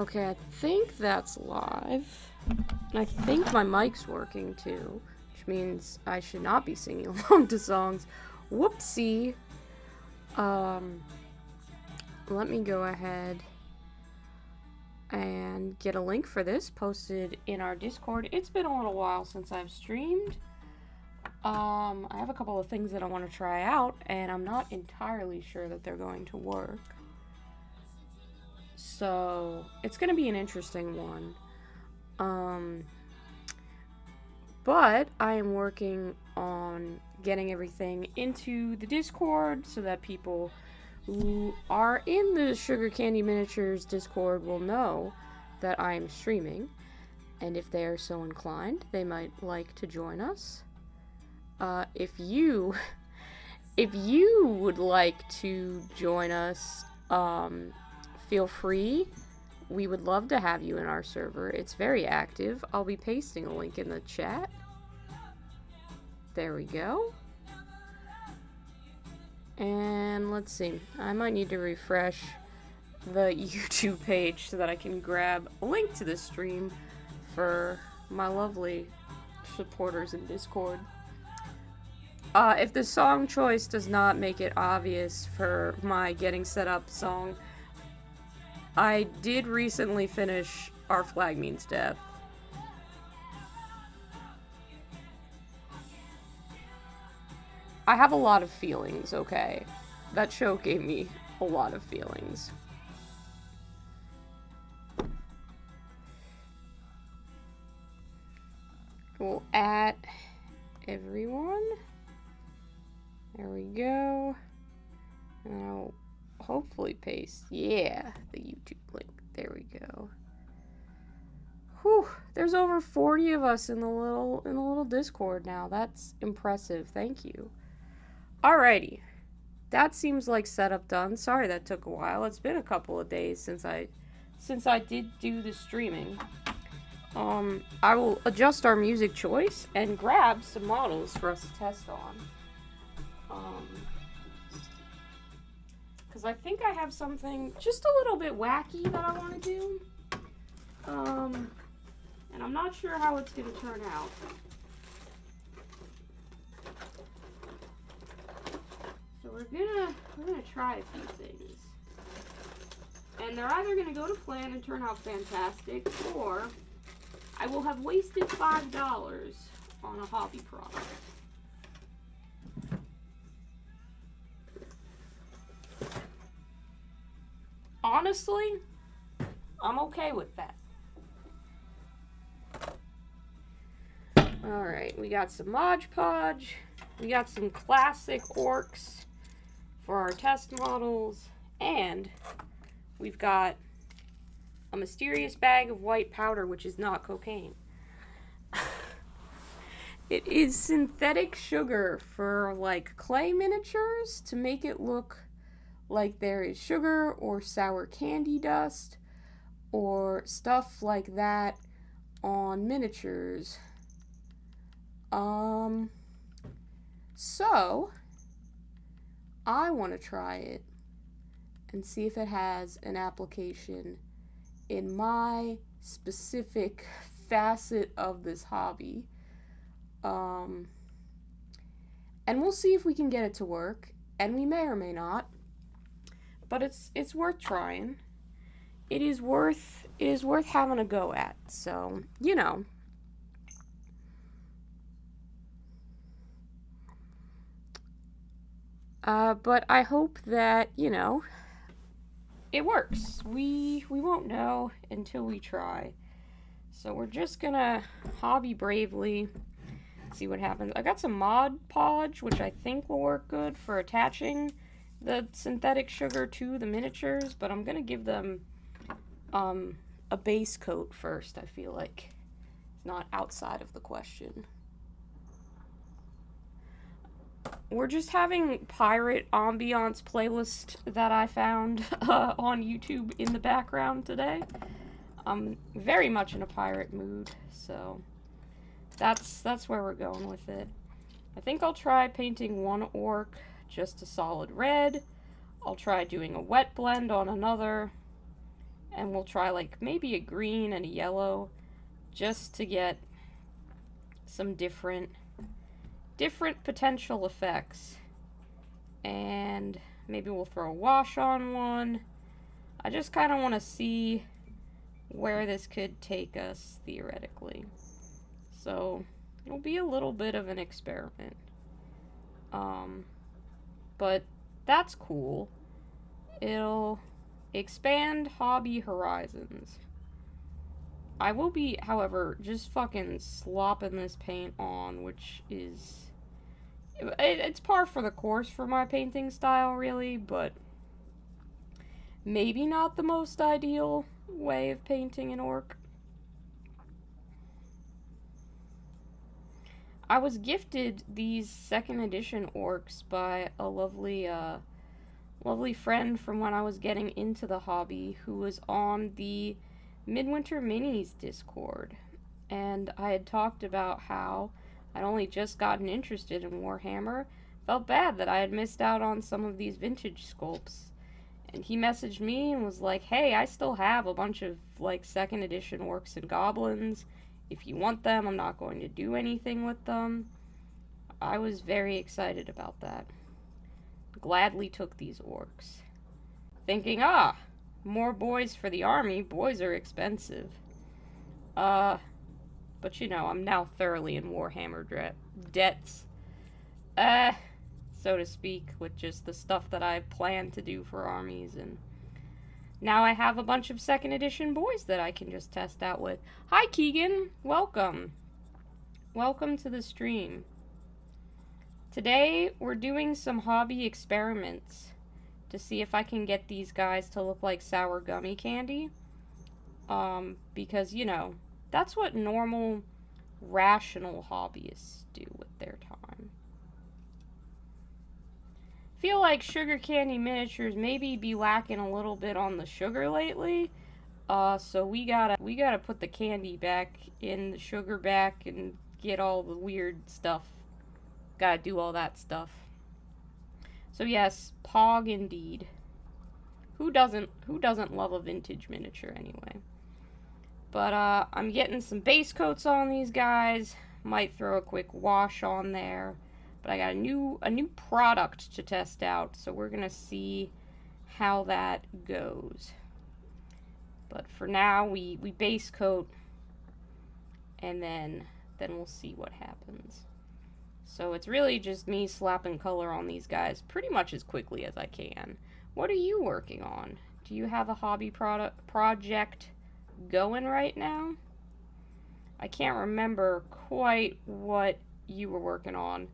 Okay, I think that's live. And I think my mic's working too, which means I should not be singing along to songs. Whoopsie. Let me go ahead and get a link for this posted in our Discord. It's been a little while since I've streamed. I have a couple of things that I want to try out, and I'm not entirely sure that they're going to work. So, it's going to be an interesting one. But I am working on getting everything into the Discord so that people who are in the Sugar Candy Miniatures Discord will know that I am streaming. And if they are so inclined, they might like to join us. If you would like to join us, feel free. We would love to have you in our server. It's very active. I'll be pasting a link in the chat. There we go. And let's see. I might need to refresh the YouTube page so that I can grab a link to this stream for my lovely supporters in Discord. If the song choice does not make it obvious for my getting set up song, I did recently finish Our Flag Means Death. I have a lot of feelings, okay? That show gave me a lot of feelings. We'll add everyone. There we go. And I'll hopefully paste, yeah, the YouTube link. There we go. Whew, there's over 40 of us in the little Discord now. That's impressive. Thank you. Alrighty. That seems like setup done. Sorry that took a while. It's been a couple of days since I did do the streaming. I will adjust our music choice and grab some models for us to test on. Because I think I have something just a little bit wacky that I want to do. And I'm not sure how it's going to turn out. So we're gonna try a few things. And they're either gonna go to plan and turn out fantastic, or I will have wasted $5 on a hobby product. Honestly, I'm okay with that. Alright, we got some Mod Podge. We got some classic orcs for our test models. And we've got a mysterious bag of white powder, which is not cocaine. It is synthetic sugar for, like, clay miniatures to make it look like there is sugar or sour candy dust or stuff like that on miniatures. So I want to try it and see if it has an application in my specific facet of this hobby. And we'll see if we can get it to work, and we may or may not. But it's worth trying. It is worth having a go at. So, you know. But I hope that, you know, it works. We won't know until we try. So we're just gonna hobby bravely, see what happens. I got some Mod Podge, which I think will work good for attaching the synthetic sugar to the miniatures, but I'm gonna give them a base coat first. I feel like it's not outside of the question. We're just having pirate ambiance playlist that I found on YouTube in the background today. I'm very much in a pirate mood, so that's where we're going with it. I think I'll try painting one orc just a solid red. I'll try doing a wet blend on another. And we'll try like maybe a green and a yellow just to get some different potential effects. And maybe we'll throw a wash on one. I just kind of want to see where this could take us theoretically. So it'll be a little bit of an experiment. But that's cool. It'll expand hobby horizons. I will be, however, just fucking slopping this paint on, which is... It's par for the course for my painting style, really, but maybe not the most ideal way of painting an orc. I was gifted these 2nd edition orcs by a lovely friend from when I was getting into the hobby who was on the Midwinter Minis Discord. And I had talked about how I'd only just gotten interested in Warhammer. Felt bad that I had missed out on some of these vintage sculpts. And he messaged me and was like, hey, I still have a bunch of, like, 2nd edition orcs and goblins. If you want them, I'm not going to do anything with them. I was very excited about that. Gladly took these orcs. Thinking, more boys for the army. Boys are expensive. But you know, I'm now thoroughly in Warhammer debts. So to speak, with just the stuff that I plan to do for armies, and now I have a bunch of 2nd edition boys that I can just test out with. Hi, Keegan. Welcome. Welcome to the stream. Today, we're doing some hobby experiments to see if I can get these guys to look like sour gummy candy. Because, you know, that's what normal, rational hobbyists do with their time. Feel like Sugar Candy Miniatures maybe be lacking a little bit on the sugar lately. So we gotta put the candy back in, the sugar back, and get all the weird stuff. Gotta do all that stuff. So yes, Pog indeed. Who doesn't love a vintage miniature anyway? But I'm getting some base coats on these guys. Might throw a quick wash on there. But I got a new product to test out, so we're gonna see how that goes. But for now, we base coat, and then we'll see what happens. So it's really just me slapping color on these guys pretty much as quickly as I can. What are you working on? Do you have a hobby project going right now? I can't remember quite what you were working on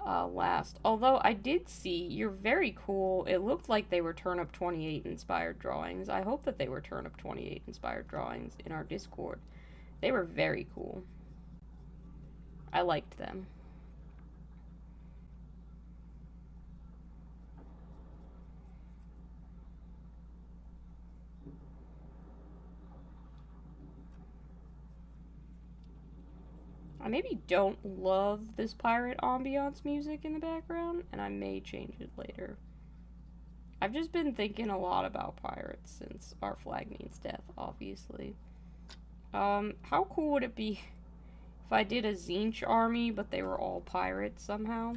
last. Although I did see you're very cool. It looked like they were Turnip 28 inspired drawings. I hope that they were Turnip 28 inspired drawings in our Discord. They were very cool. I liked them. I maybe don't love this pirate ambiance music in the background, and I may change it later. I've just been thinking a lot about pirates since our flag means death, obviously. How cool would it be if I did a Tzeentch army, but they were all pirates somehow?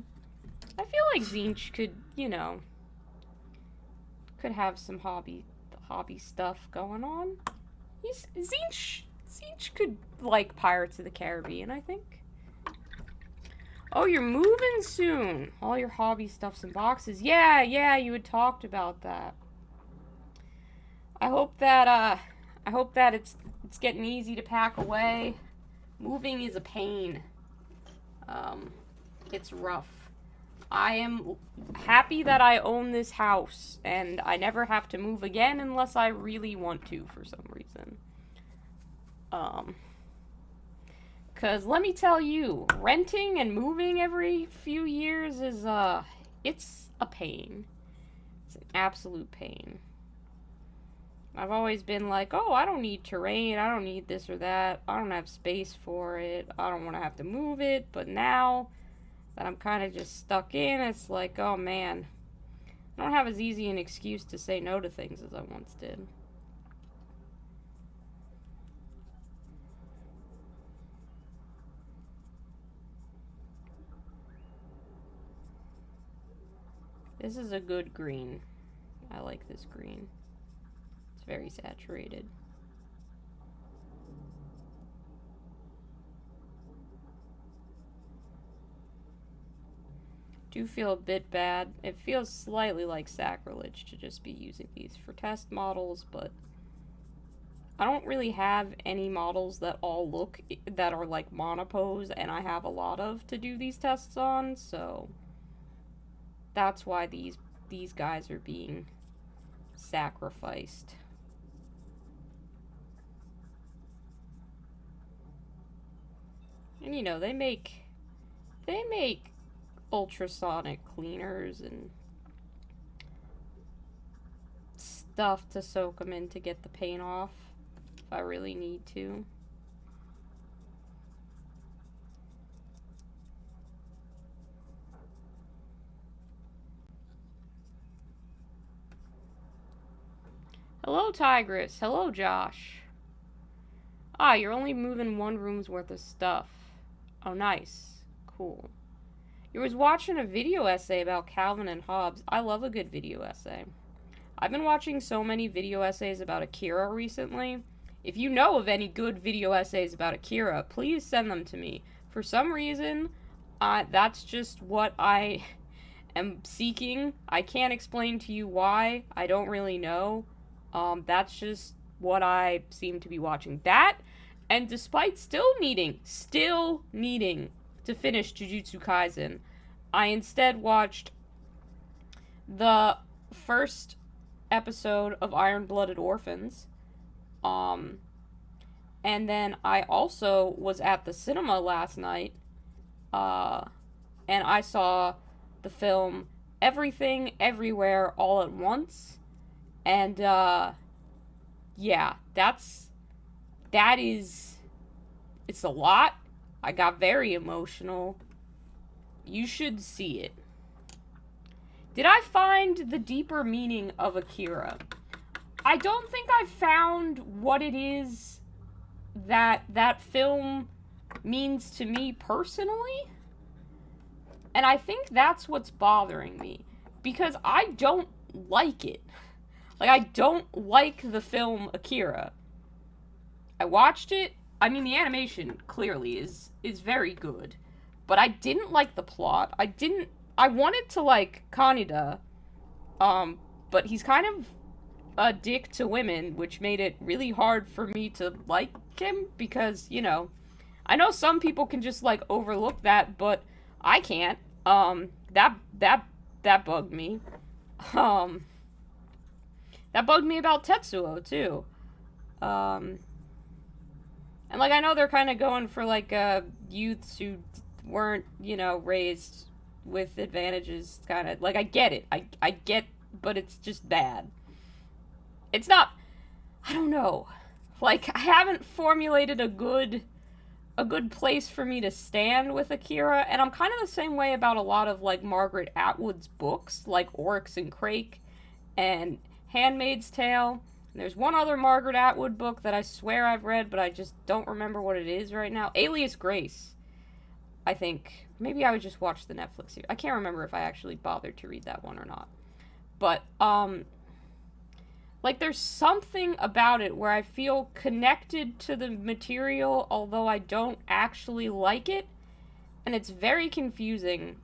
I feel like Tzeentch could, you know, could have some hobby stuff going on. Tzeentch could like Pirates of the Caribbean, I think. Oh, you're moving soon. All your hobby stuff's in boxes. Yeah, you had talked about that. I hope that it's getting easy to pack away. Moving is a pain. It's rough. I am happy that I own this house, and I never have to move again unless I really want to for some reason. Cause let me tell you, renting and moving every few years is, it's a pain. It's an absolute pain. I've always been like, oh, I don't need terrain, I don't need this or that, I don't have space for it, I don't want to have to move it, but now that I'm kind of just stuck in, it's like, oh man, I don't have as easy an excuse to say no to things as I once did. This is a good green. I like this green. It's very saturated. Do feel a bit bad. It feels slightly like sacrilege to just be using these for test models, but I don't really have any models that all look that are like monopose, and I have a lot of to do these tests on, so that's why these guys are being sacrificed. And you know, they make ultrasonic cleaners and stuff to soak them in to get the paint off if I really need to. Hello, Tigress. Hello, Josh. Ah, you're only moving one room's worth of stuff. Oh, nice. Cool. You was watching a video essay about Calvin and Hobbes. I love a good video essay. I've been watching so many video essays about Akira recently. If you know of any good video essays about Akira, please send them to me. For some reason, that's just what I am seeking. I can't explain to you why. I don't really know. That's just what I seem to be watching. That, and despite still needing to finish Jujutsu Kaisen, I instead watched the first episode of Iron-Blooded Orphans. And then I also was at the cinema last night, and I saw the film Everything, Everywhere, All at Once. And, yeah, it's a lot. I got very emotional. You should see it. Did I find the deeper meaning of Akira? I don't think I found what it is that film means to me personally. And I think that's what's bothering me. Because I don't like it. Like, I don't like the film Akira. I watched it. I mean, the animation clearly is very good. But I didn't like the plot. I wanted to like Kaneda. But he's kind of a dick to women, which made it really hard for me to like him. Because, you know, I know some people can just like overlook that, but I can't. That bugged me. That bugged me about Tetsuo, too. And, like, I know they're kind of going for, like, youths who weren't, you know, raised with advantages, kind of. Like, I get it. I get, but it's just bad. It's not, I don't know. Like, I haven't formulated a good place for me to stand with Akira, and I'm kind of the same way about a lot of, like, Margaret Atwood's books, like Oryx and Crake, and Handmaid's Tale. And there's one other Margaret Atwood book that I swear I've read, but I just don't remember what it is right now. Alias Grace, I think. Maybe I would just watch the Netflix series. I can't remember if I actually bothered to read that one or not. But, like, there's something about it where I feel connected to the material, although I don't actually like it. And it's very confusing,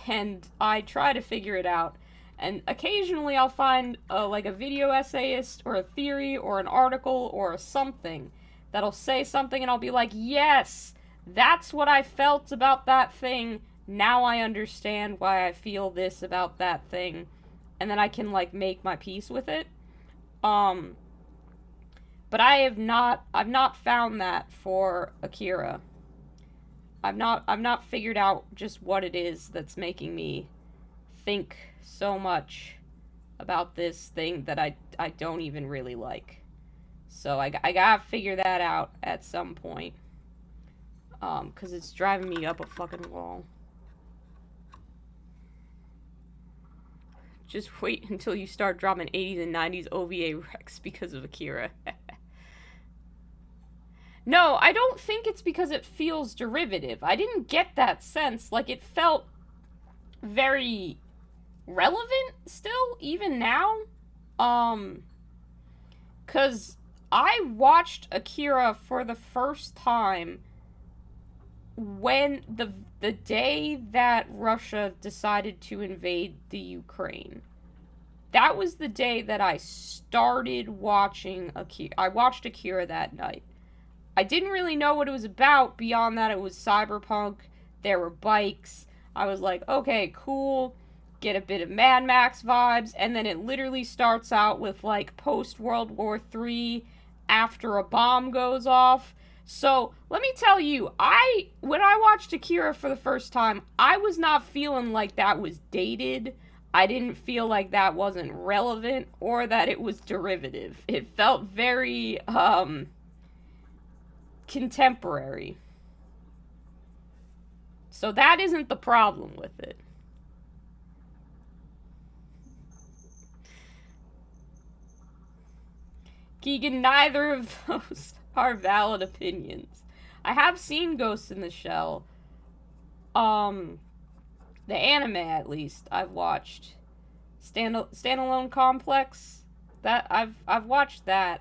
and I try to figure it out. And occasionally I'll find, like, a video essayist, or a theory, or an article, or something that'll say something, and I'll be like, yes, that's what I felt about that thing. Now I understand why I feel this about that thing. And then I can, like, make my peace with it. But I've not found that for Akira. I've not figured out just what it is that's making me think so much about this thing that I don't even really like. So I gotta figure that out at some point. 'Cause it's driving me up a fucking wall. Just wait until you start dropping 80s and 90s OVA Rex because of Akira. No, I don't think it's because it feels derivative. I didn't get that sense. Like, it felt very relevant still, even now. Cause I watched Akira for the first time when the day that Russia decided to invade the Ukraine. That was the day that I started watching Akira. I watched Akira that night. I didn't really know what it was about beyond that it was cyberpunk. There were bikes. I was like, okay, cool. Get a bit of Mad Max vibes. And then it literally starts out with like post-World War III after a bomb goes off. So let me tell you, when I watched Akira for the first time, I was not feeling like that was dated. I didn't feel like that wasn't relevant or that it was derivative. It felt very, contemporary. So that isn't the problem with it. Keegan, neither of those are valid opinions. I have seen Ghost in the Shell. The anime, at least, I've watched. Standalone Complex. That I've watched that.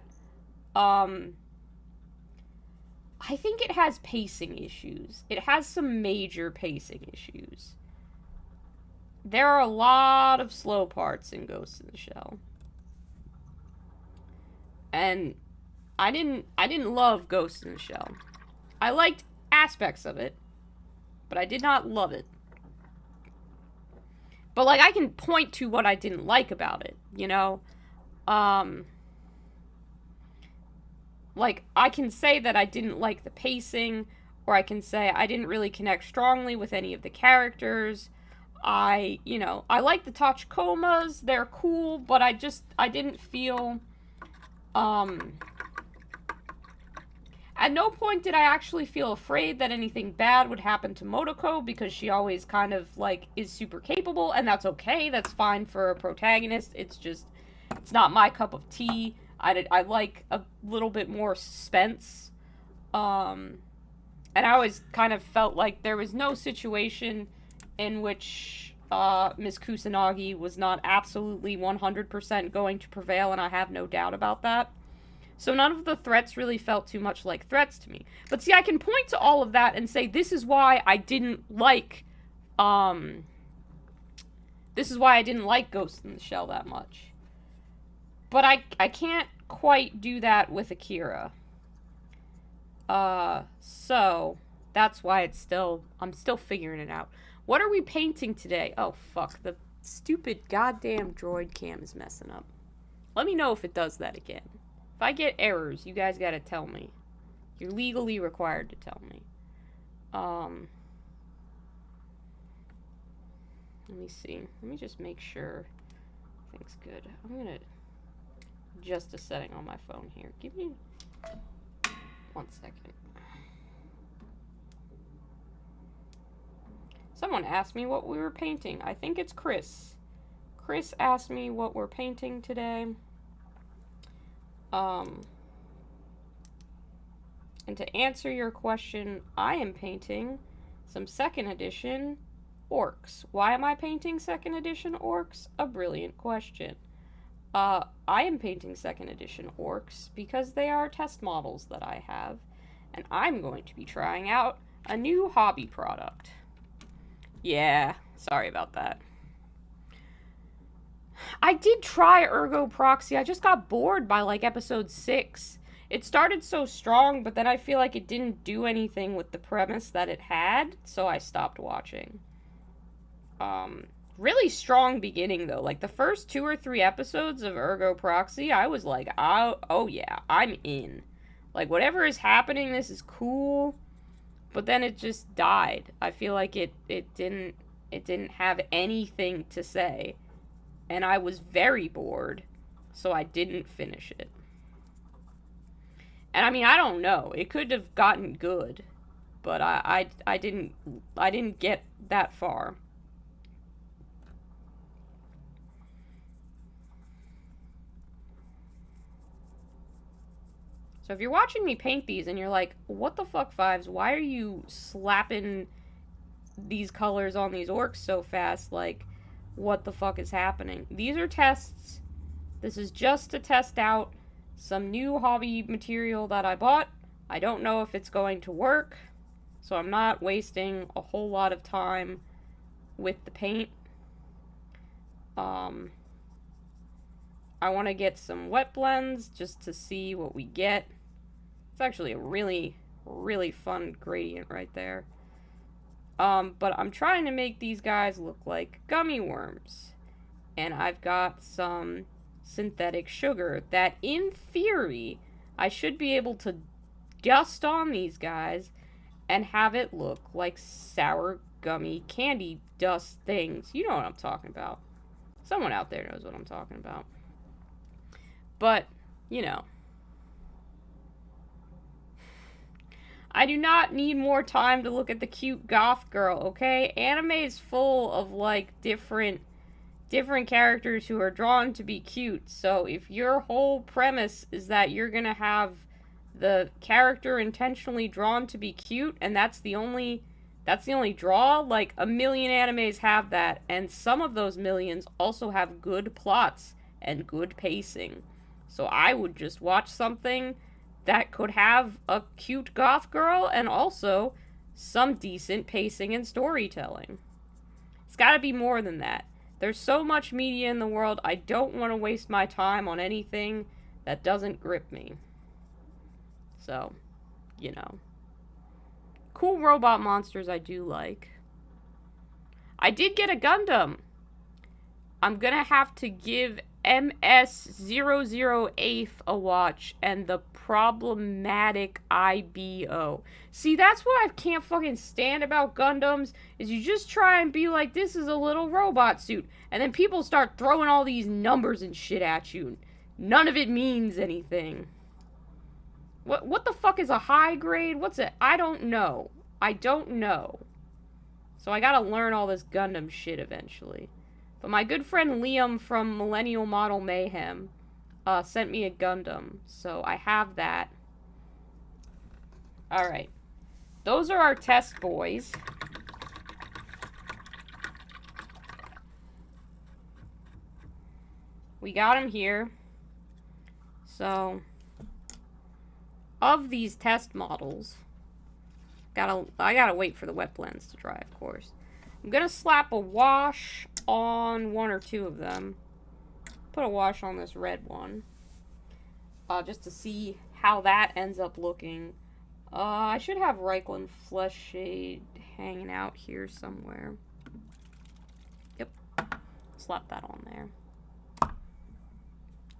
I think it has pacing issues. It has some major pacing issues. There are a lot of slow parts in Ghost in the Shell. And I didn't love Ghost in the Shell. I liked aspects of it, but I did not love it. But like I can point to what I didn't like about it, you know? Like, I can say that I didn't like the pacing, or I can say I didn't really connect strongly with any of the characters. I like the Tachikomas, they're cool, but I didn't feel, at no point did I actually feel afraid that anything bad would happen to Motoko, because she always kind of, like, is super capable, and that's okay, that's fine for a protagonist, it's not my cup of tea. I like a little bit more suspense. And I always kind of felt like there was no situation in which Ms. Kusanagi was not absolutely 100% going to prevail, and I have no doubt about that. So none of the threats really felt too much like threats to me. But see, I can point to all of that and say, this is why I didn't like Ghost in the Shell that much. But I can't quite do that with Akira. So that's why I'm still figuring it out. What are we painting today? Oh, fuck. The stupid goddamn droid cam is messing up. Let me know if it does that again. If I get errors, you guys gotta tell me. You're legally required to tell me. Let me see. Let me just make sure everything's good. I'm gonna adjust a setting on my phone here. Give me 1 second. Someone asked me what we were painting. I think it's Chris. Chris asked me what we're painting today. And to answer your question, I am painting some 2nd edition orcs. Why am I painting 2nd edition orcs? A brilliant question. I am painting 2nd edition orcs because they are test models that I have, and I'm going to be trying out a new hobby product. Yeah, sorry about that. I did try Ergo Proxy. I just got bored by like episode 6. It started so strong, but then I feel like it didn't do anything with the premise that it had, so I stopped watching. Really strong beginning, though. Like, the first 2 or 3 episodes of Ergo Proxy, I was like, oh yeah, I'm in. Like, whatever is happening, this is cool. But then it just died. I feel like it didn't have anything to say. And I was very bored, so I didn't finish it. And I mean, I don't know. It could have gotten good, but I didn't get that far. So if you're watching me paint these and you're like, what the fuck, Fives? Why are you slapping these colors on these orcs so fast? Like, what the fuck is happening. These are tests. This is just to test out some new hobby material that I bought. I don't know if it's going to work, so I'm not wasting a whole lot of time with the paint. I want to get some wet blends just to see what we get. It's actually a really, really fun gradient right there. But I'm trying to make these guys look like gummy worms. And I've got some synthetic sugar that, in theory, I should be able to dust on these guys and have it look like sour gummy candy dust things. You know what I'm talking about. Someone out there knows what I'm talking about. But, you know. I do not need more time to look at the cute goth girl, okay? Anime is full of, like, different characters who are drawn to be cute. So if your whole premise is that you're gonna have the character intentionally drawn to be cute, and that's the only draw, like, a million animes have that, and some of those millions also have good plots and good pacing. So I would just watch something that could have a cute goth girl and also some decent pacing and storytelling. It's gotta be more than that. There's so much media in the world, I don't want to waste my time on anything that doesn't grip me. So, you know. Cool robot monsters I do like. I did get a Gundam. I'm gonna have to give MS008 a watch and the problematic IBO. See, that's what I can't fucking stand about Gundams, is you just try and be like, this is a little robot suit, and then people start throwing all these numbers and shit at you. None of it means anything. What the fuck is a high grade? What's it? I don't know. So I gotta learn all this Gundam shit eventually. But my good friend Liam from Millennial Model Mayhem sent me a Gundam, so I have that. Alright. Those are our test boys. We got them here. So, of these test models, I gotta wait for the wet blends to dry, of course. I'm gonna slap a wash on one or two of them. Put a wash on this red one. Just to see how that ends up looking. I should have Reichland Flesh Shade hanging out here somewhere. Yep. Slap that on there.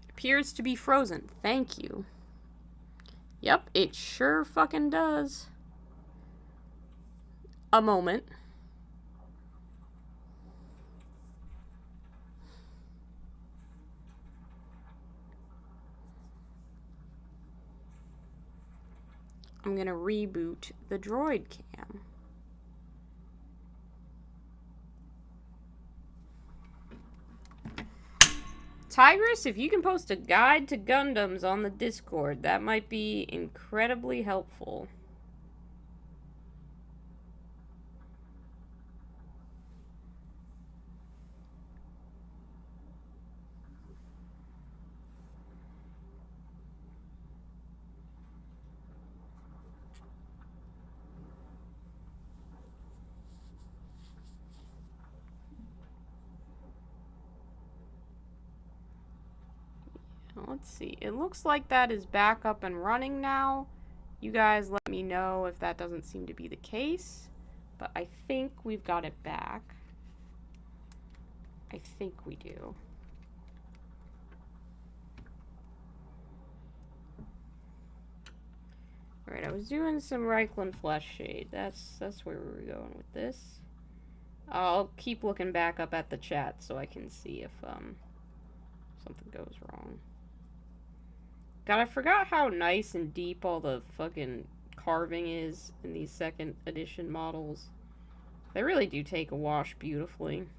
Appears to be frozen. Thank you. Yep, it sure fucking does. A moment. I'm gonna reboot the droid cam. Tigress, if you can post a guide to Gundams on the Discord, that might be incredibly helpful. Let's see. It looks like that is back up and running now. You guys let me know if that doesn't seem to be the case. But I think we've got it back. I think we do. Alright, I was doing some Reichland Flesh Shade. That's where we were going with this. I'll keep looking back up at the chat so I can see if something goes wrong. God, I forgot how nice and deep all the fucking carving is in these second edition models. They really do take a wash beautifully.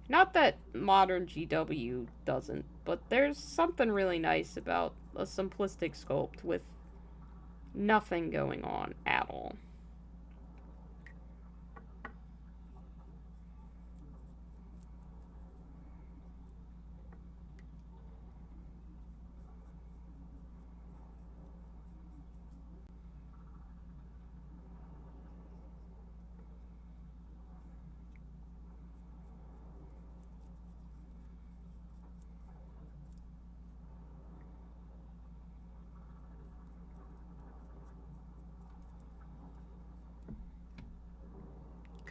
Not that modern GW doesn't, but there's something really nice about a simplistic sculpt with nothing going on at all.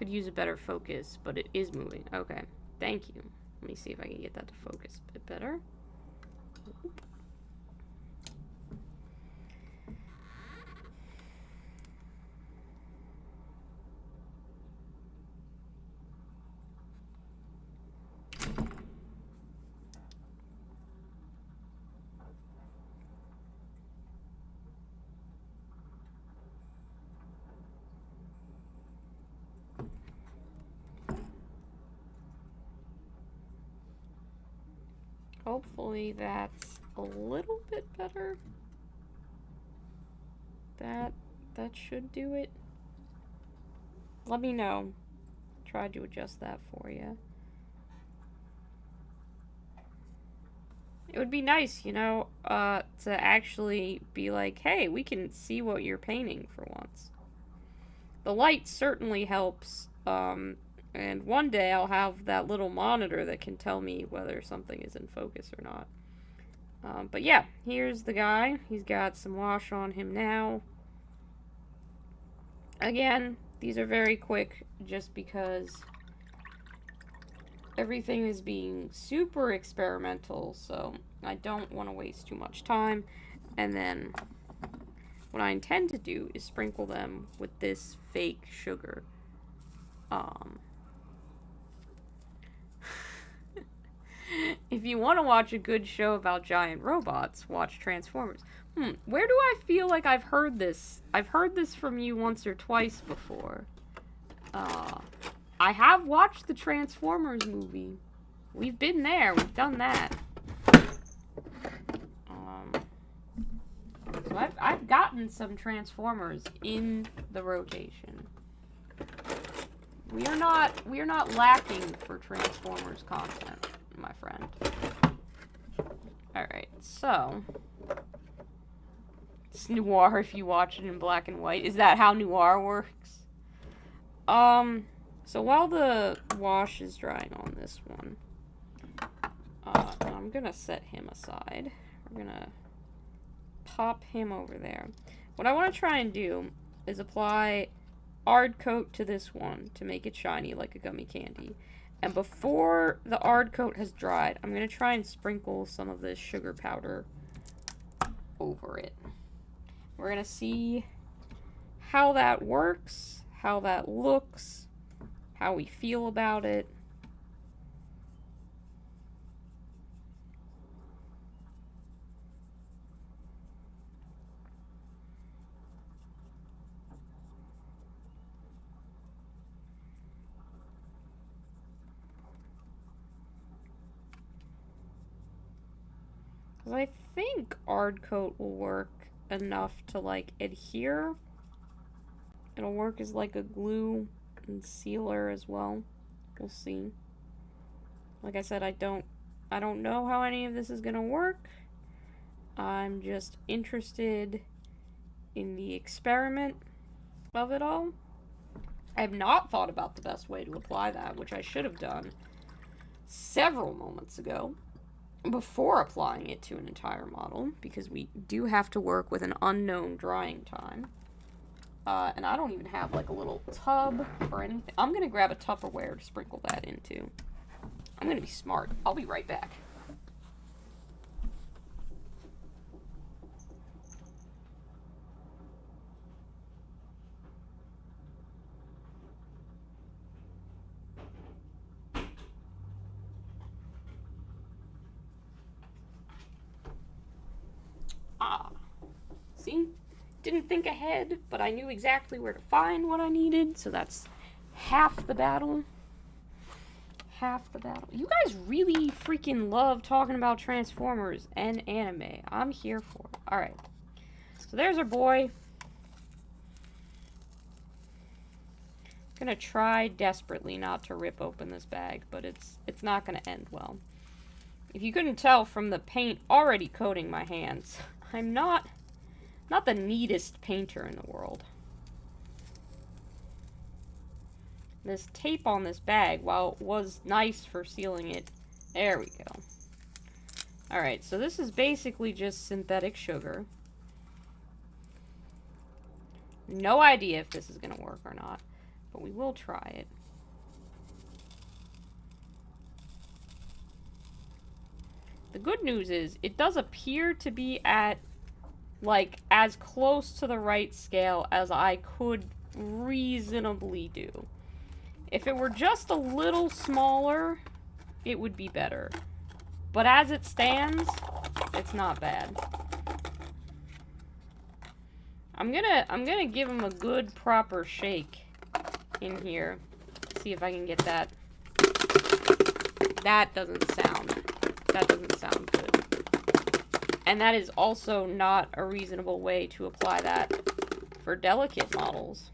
Could use a better focus, but it is moving. Okay, thank you. Let me see if I can get that to focus a bit better. Hopefully that's a little bit better. That should do it. Let me know. Try to adjust that for you. It would be nice, you know, to actually be like, hey, we can see what you're painting for once. The light certainly helps, and one day I'll have that little monitor that can tell me whether something is in focus or not. But yeah, here's the guy. He's got some wash on him now. Again, these are very quick just because everything is being super experimental, so I don't want to waste too much time. And then what I intend to do is sprinkle them with this fake sugar. If you want to watch a good show about giant robots, watch Transformers. Where do I feel like I've heard this? I've heard this from you once or twice before. I have watched the Transformers movie. We've been there. We've done that. So I've gotten some Transformers in the rotation. We are not lacking for Transformers content, my friend. Alright, so it's noir if you watch it in black and white. Is that how noir works? So while the wash is drying on this one, I'm gonna set him aside. We're gonna pop him over there. What I want to try and do is apply Ard coat to this one to make it shiny like a gummy candy. And before the Ard coat has dried, I'm going to try and sprinkle some of this sugar powder over it. We're going to see how that works, how that looks, how we feel about it. I think Ard coat will work enough to like adhere. It'll work as like a glue and sealer as well. We'll see. Like I said, I don't know how any of this is gonna work. I'm just interested in the experiment of it all. I have not thought about the best way to apply that, which I should have done several moments ago, before applying it to an entire model, because we do have to work with an unknown drying time. And I don't even have like a little tub or anything. I'm gonna grab a Tupperware to sprinkle that into. I'm gonna be smart. I'll be right back. See? Didn't think ahead, but I knew exactly where to find what I needed, so that's half the battle. Half the battle. You guys really freaking love talking about Transformers and anime. I'm here for it. Alright. So there's our boy. Gonna try desperately not to rip open this bag, but it's not gonna end well. If you couldn't tell from the paint already coating my hands, I'm not the neatest painter in the world. This tape on this bag, while it was nice for sealing it, there we go. Alright, so this is basically just synthetic sugar. No idea if this is going to work or not. but we will try it. The good news is, it does appear to be at, like, as close to the right scale as I could reasonably do. If it were just a little smaller, it would be better. But as it stands, it's not bad. I'm gonna give him a good proper shake in here. See if I can get that. That doesn't sound good. And that is also not a reasonable way to apply that for delicate models.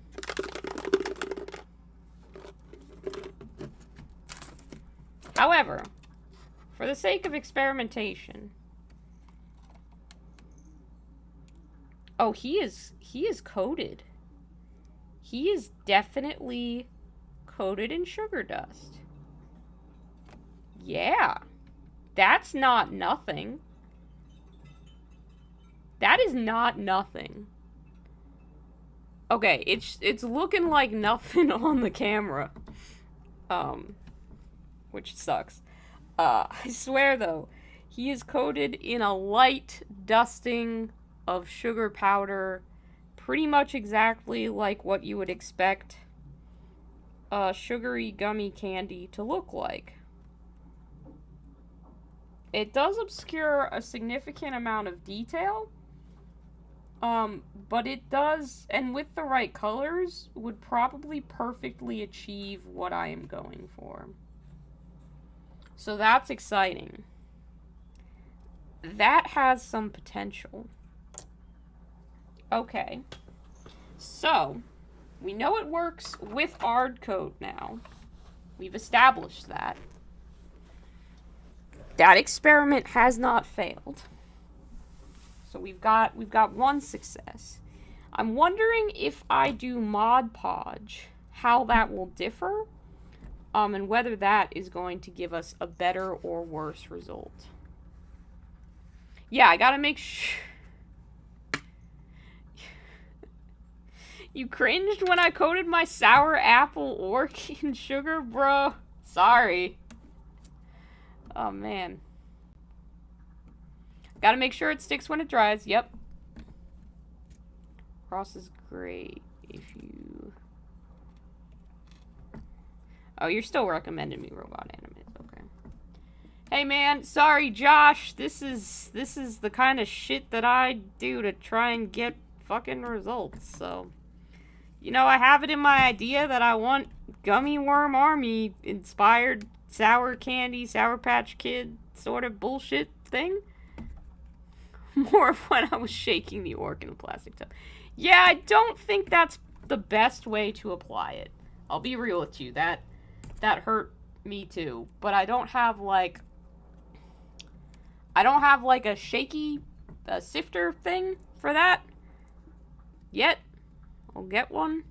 However, for the sake of experimentation... Oh, he is coated. He is definitely coated in sugar dust. Yeah. That's not nothing. That is not nothing. Okay, it's looking like nothing on the camera. Which sucks. I swear though, he is coated in a light dusting of sugar powder, pretty much exactly like what you would expect a sugary gummy candy to look like. It does obscure a significant amount of detail, but it does, and with the right colors, would probably perfectly achieve what I am going for. So that's exciting. That has some potential. Okay, so we know it works with Ard coat now. We've established that. That experiment has not failed. So we've got one success. I'm wondering if I do Mod Podge, how that will differ, and whether that is going to give us a better or worse result. Yeah, I gotta make sure. You cringed when I coated my sour apple orc in sugar, bro? Sorry. Oh, man. Gotta make sure it sticks when it dries. Yep. Cross is great if you... Oh, you're still recommending me robot animes. Okay. Hey, man. Sorry, Josh. This is the kind of shit that I do to try and get fucking results, so... You know, I have it in my idea that I want Gummy Worm Army inspired sour candy, Sour Patch Kid sort of bullshit thing. More of when I was shaking the orc in a plastic tub. Yeah, I don't think that's the best way to apply it. I'll be real with you. That hurt me too. But I don't have like a shaky sifter thing for that yet. I'll get one.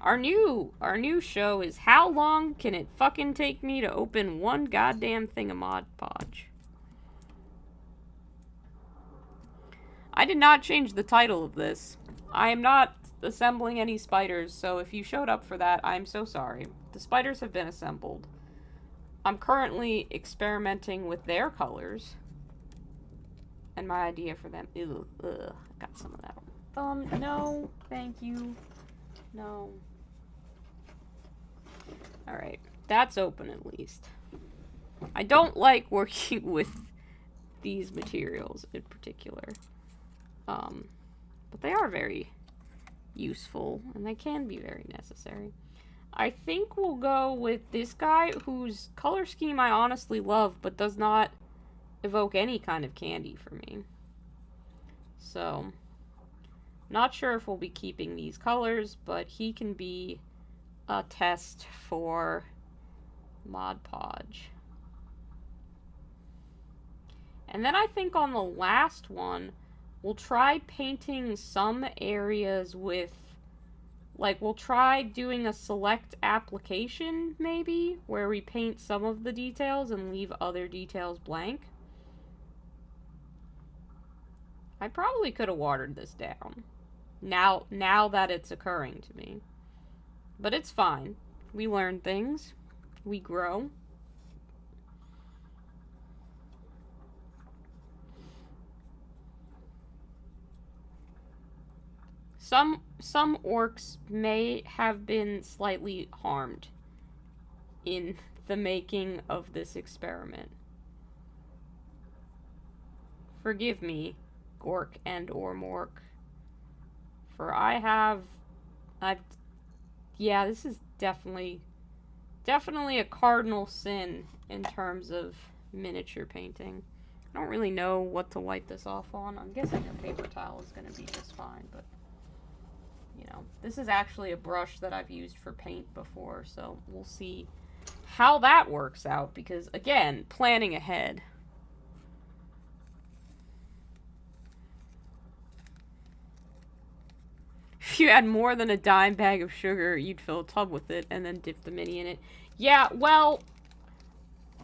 Our new show is how long can it fucking take me to open one goddamn thing of Mod Podge? I did not change the title of this. I am not assembling any spiders, so if you showed up for that, I'm so sorry. The spiders have been assembled. I'm currently experimenting with their colors. And my idea for them. Ew, ugh, got some of that. No, thank you. No. Alright, that's open at least. I don't like working with these materials in particular. But they are very useful, and they can be very necessary. I think we'll go with this guy, whose color scheme I honestly love, but does not evoke any kind of candy for me. So, not sure if we'll be keeping these colors, but he can be a test for Mod Podge. And then I think on the last one, we'll try painting some areas with, like, we'll try doing a select application, maybe, where we paint some of the details and leave other details blank. I probably could have watered this down. Now that it's occurring to me. But it's fine. We learn things. We grow. Some orcs may have been slightly harmed in the making of this experiment. Forgive me, Gork and or Mork. For yeah, this is definitely a cardinal sin in terms of miniature painting. I don't really know what to wipe this off on. I'm guessing a paper towel is going to be just fine, but you know, this is actually a brush that I've used for paint before, so we'll see how that works out, because again, planning ahead. If you had more than a dime bag of sugar, you'd fill a tub with it and then dip the mini in it. Yeah, well,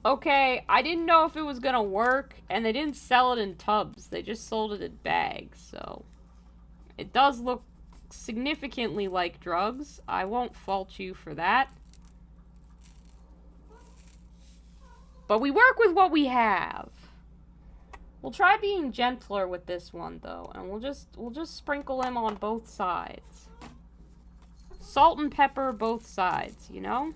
okay, I didn't know if it was gonna work, and they didn't sell it in tubs. They just sold it in bags, so it does look significantly like drugs. I won't fault you for that. But we work with what we have. We'll try being gentler with this one, though, and we'll just sprinkle them on both sides. Salt and pepper both sides, you know?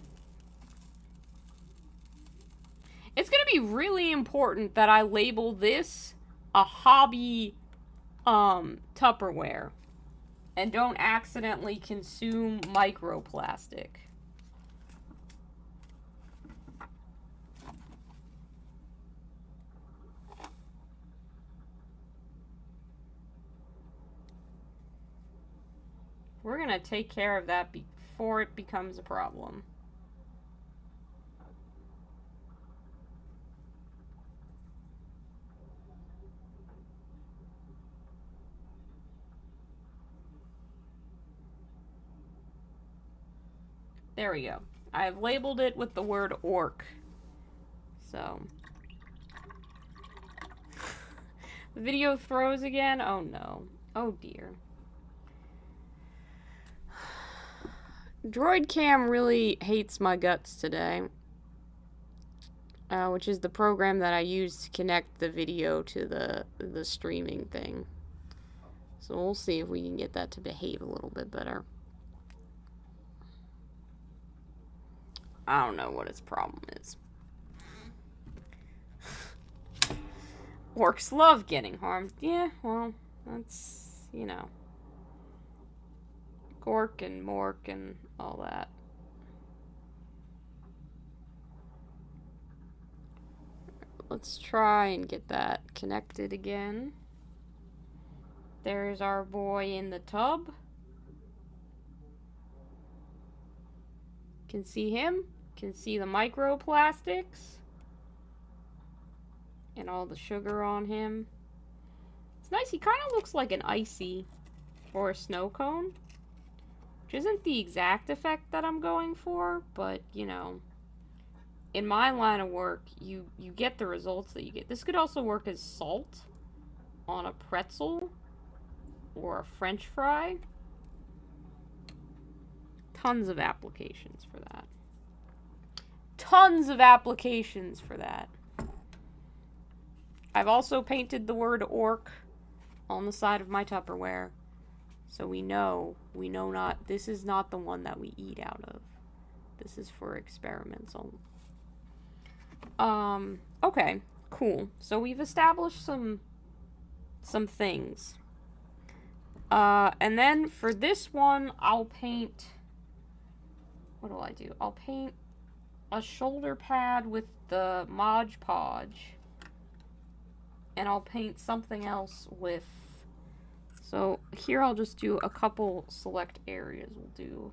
It's gonna be really important that I label this a hobby Tupperware and don't accidentally consume microplastic. We're gonna take care of that before it becomes a problem. There we go. I have labeled it with the word orc. So. The video froze again? Oh no. Oh dear. Droid Cam really hates my guts today. Which is the program that I use to connect the video to the streaming thing. So we'll see if we can get that to behave a little bit better. I don't know what its problem is. Orcs love getting harmed. Yeah, well, that's, you know. Gork and Mork and all that. Let's try and get that connected again. There's our boy in the tub. Can see him. Can see the microplastics. And all the sugar on him. It's nice. He kind of looks like an icy or a snow cone. Which isn't the exact effect that I'm going for, but, you know, in my line of work, you get the results that you get. This could also work as salt on a pretzel or a French fry. Tons of applications for that. Tons of applications for that. I've also painted the word orc on the side of my Tupperware. So we know not, this is not the one that we eat out of. This is for experiments only. Okay, cool. So we've established some things. And then for this one, I'll paint, what do I do? I'll paint a shoulder pad with the Mod Podge. And I'll paint something else with, so here I'll just do a couple select areas. We'll do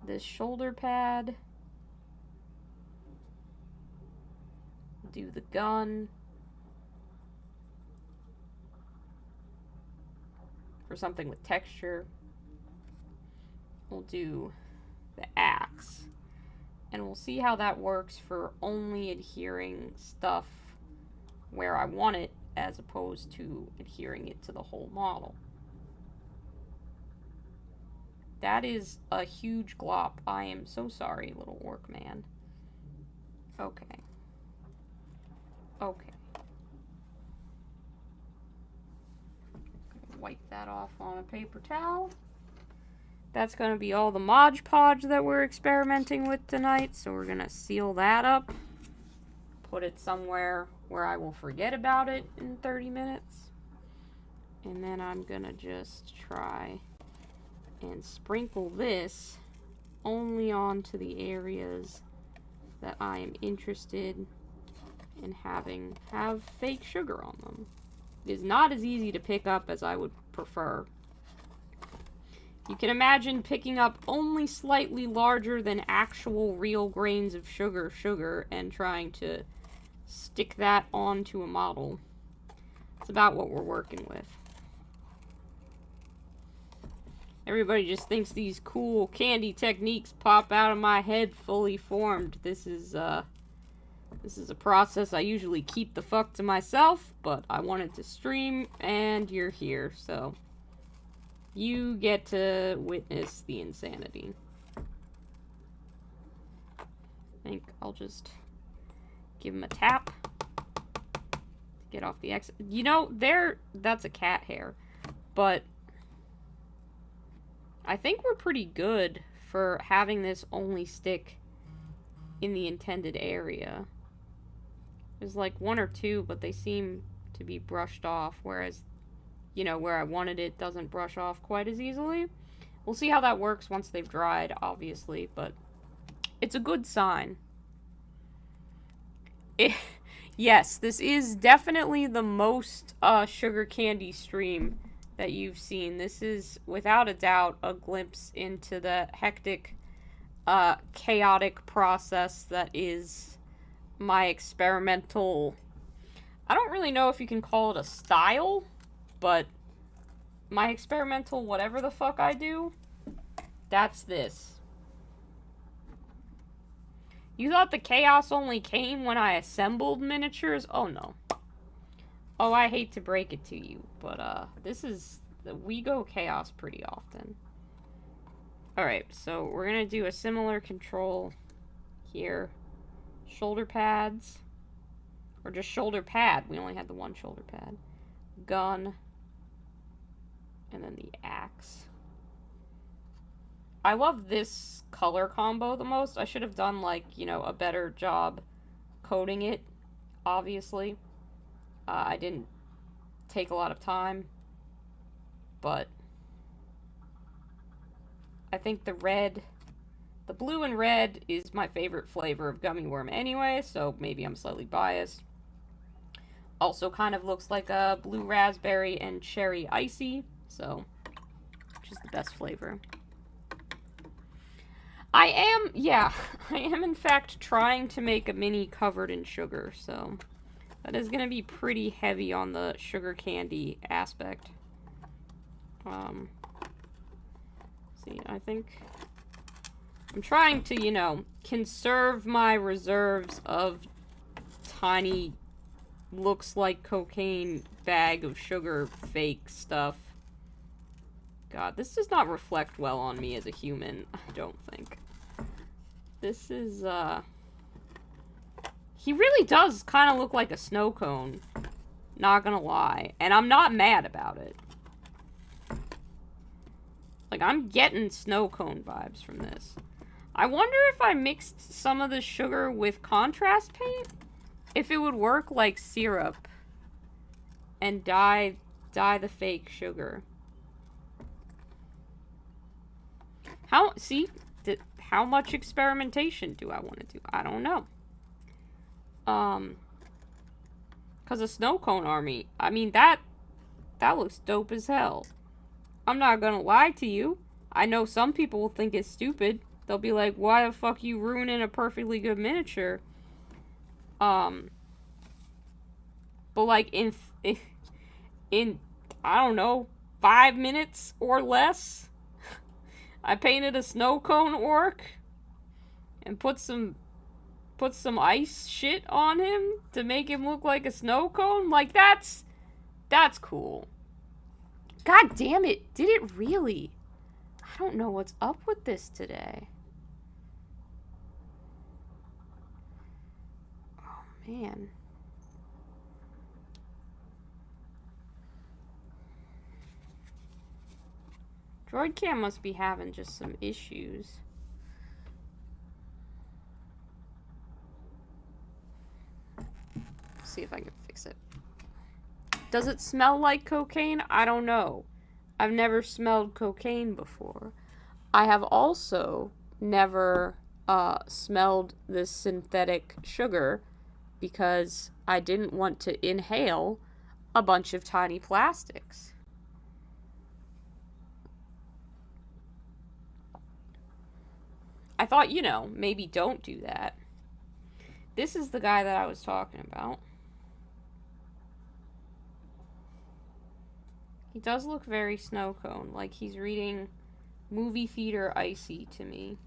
this shoulder pad. Do the gun. For something with texture. We'll do the axe. And we'll see how that works for only adhering stuff where I want it, as opposed to adhering it to the whole model. That is a huge glop. I am so sorry, little orc man. Okay. Okay. Wipe that off on a paper towel. That's going to be all the Mod Podge that we're experimenting with tonight, so we're going to seal that up. Put it somewhere where I will forget about it in 30 minutes. And then I'm going to just try and sprinkle this only onto the areas that I am interested in have fake sugar on them. It is not as easy to pick up as I would prefer. You can imagine picking up only slightly larger than actual real grains of sugar and trying to stick that onto a model. It's about what we're working with. Everybody just thinks these cool candy techniques pop out of my head fully formed. This is a process I usually keep the fuck to myself, but I wanted to stream, and you're here, so you get to witness the insanity. I think I'll just give him a tap to get off the exit. You know, that's a cat hair, but I think we're pretty good for having this only stick in the intended area. There's like one or two, but they seem to be brushed off, whereas, you know, where I wanted it doesn't brush off quite as easily. We'll see how that works once they've dried, obviously, but it's a good sign. Yes, this is definitely the most sugar candy stream that you've seen. This is, without a doubt, a glimpse into the hectic, chaotic process that is my experimental... I don't really know if you can call it a style, but my experimental whatever the fuck I do, that's this. You thought the chaos only came when I assembled miniatures? Oh no. Oh, I hate to break it to you, but we go chaos pretty often. Alright, so we're gonna do a similar control here. Shoulder pads. Or just shoulder pad. We only had the one shoulder pad. Gun. And then the axe. I love this color combo the most. I should have done, like, you know, a better job coding it, obviously. I didn't take a lot of time. But I think the blue and red is my favorite flavor of gummy worm anyway, so maybe I'm slightly biased. Also kind of looks like a blue raspberry and cherry icy, so, which is the best flavor. I am in fact trying to make a mini covered in sugar, so that is going to be pretty heavy on the sugar candy aspect. See, I think I'm trying to, you know, conserve my reserves of tiny, looks like cocaine bag of sugar fake stuff. God, this does not reflect well on me as a human, I don't think. This is, he really does kind of look like a snow cone, not gonna lie, and I'm not mad about it. Like, I'm getting snow cone vibes from this. I wonder if I mixed some of the sugar with contrast paint, if it would work like syrup and dye the fake sugar. How much experimentation do I want to do? I don't know. Cause a snow cone army, I mean, that looks dope as hell. I'm not gonna lie to you. I know some people will think it's stupid. They'll be like, why the fuck you ruining a perfectly good miniature? But like in I don't know, 5 minutes or less, I painted a snow cone orc and put some ice shit on him to make him look like a snow cone. Like, that's cool. God damn it, did it really? I don't know what's up with this today. Oh, man. DroidCam must be having just some issues. See if I can fix it. Does it smell like cocaine? I don't know. I've never smelled cocaine before. I have also never smelled this synthetic sugar because I didn't want to inhale a bunch of tiny plastics. I thought, you know, maybe don't do that. This is the guy that I was talking about. He does look very snow cone, like he's reading Movie Theater Icy to me.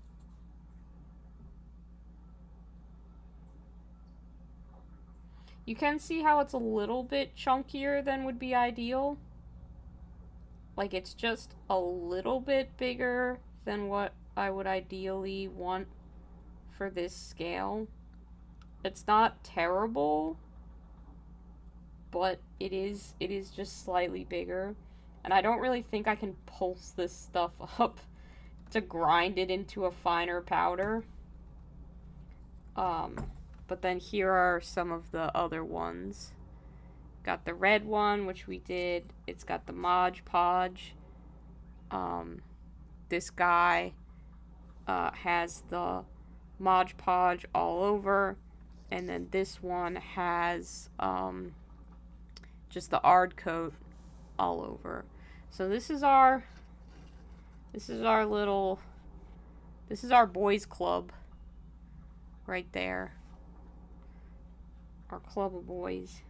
You can see how it's a little bit chunkier than would be ideal. Like it's just a little bit bigger than what I would ideally want for this scale. It's not terrible, but it is just slightly bigger. And I don't really think I can pulse this stuff up to grind it into a finer powder. But then here are some of the other ones. Got the red one, which we did. It's got the Mod Podge. This guy has the Mod Podge all over. And then this one has just the Ard coat all over. So this is our boys club right there. Our club of boys.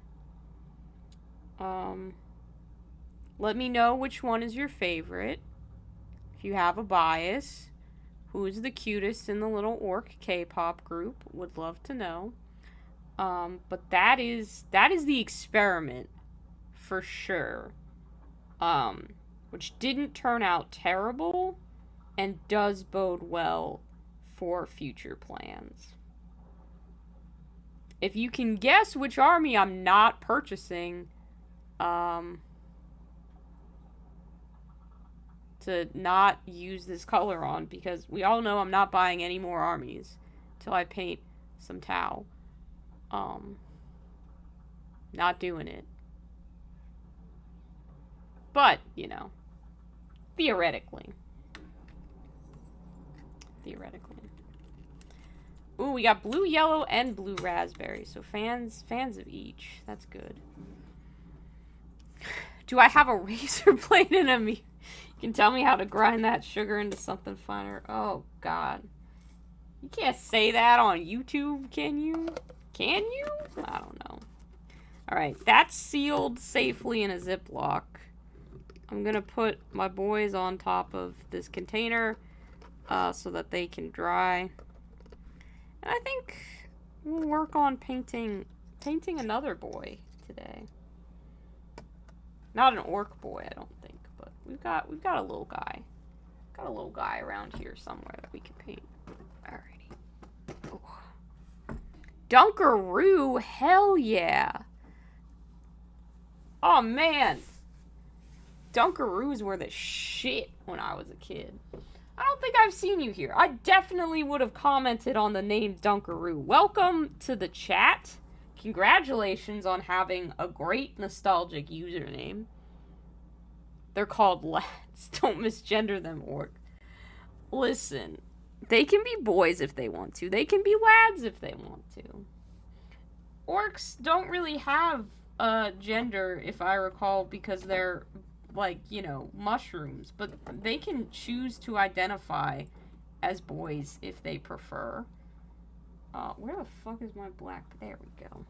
Let me know which one is your favorite. If you have a bias, who's the cutest in the little orc K-pop group? Would love to know. But that is the experiment for sure. Which didn't turn out terrible and does bode well for future plans. If you can guess which army I'm not purchasing, to not use this color on, because we all know I'm not buying any more armies till I paint some Tau. Not doing it. But, you know, theoretically. Ooh, we got blue, yellow, and blue raspberry. So fans of each. That's good. Do I have a razor blade in a me? You can tell me how to grind that sugar into something finer. Oh, God. You can't say that on YouTube, can you? Can you? I don't know. Alright, that's sealed safely in a Ziploc. I'm gonna put my boys on top of this container so that they can dry. And I think we'll work on painting another boy today. Not an orc boy, I don't think, but we've got a little guy. Got a little guy around here somewhere that we can paint. Alrighty. Ooh. Dunkaroo, hell yeah. Oh man. Dunkaroos were the shit when I was a kid. I don't think I've seen you here. I definitely would have commented on the name Dunkaroo. Welcome to the chat. Congratulations on having a great nostalgic username. They're called lads. Don't misgender them, orc. Listen, they can be boys if they want to. They can be lads if they want to. Orcs don't really have a gender, if I recall, because they're, like, you know, mushrooms. But they can choose to identify as boys if they prefer. Where the fuck is my black? There we go.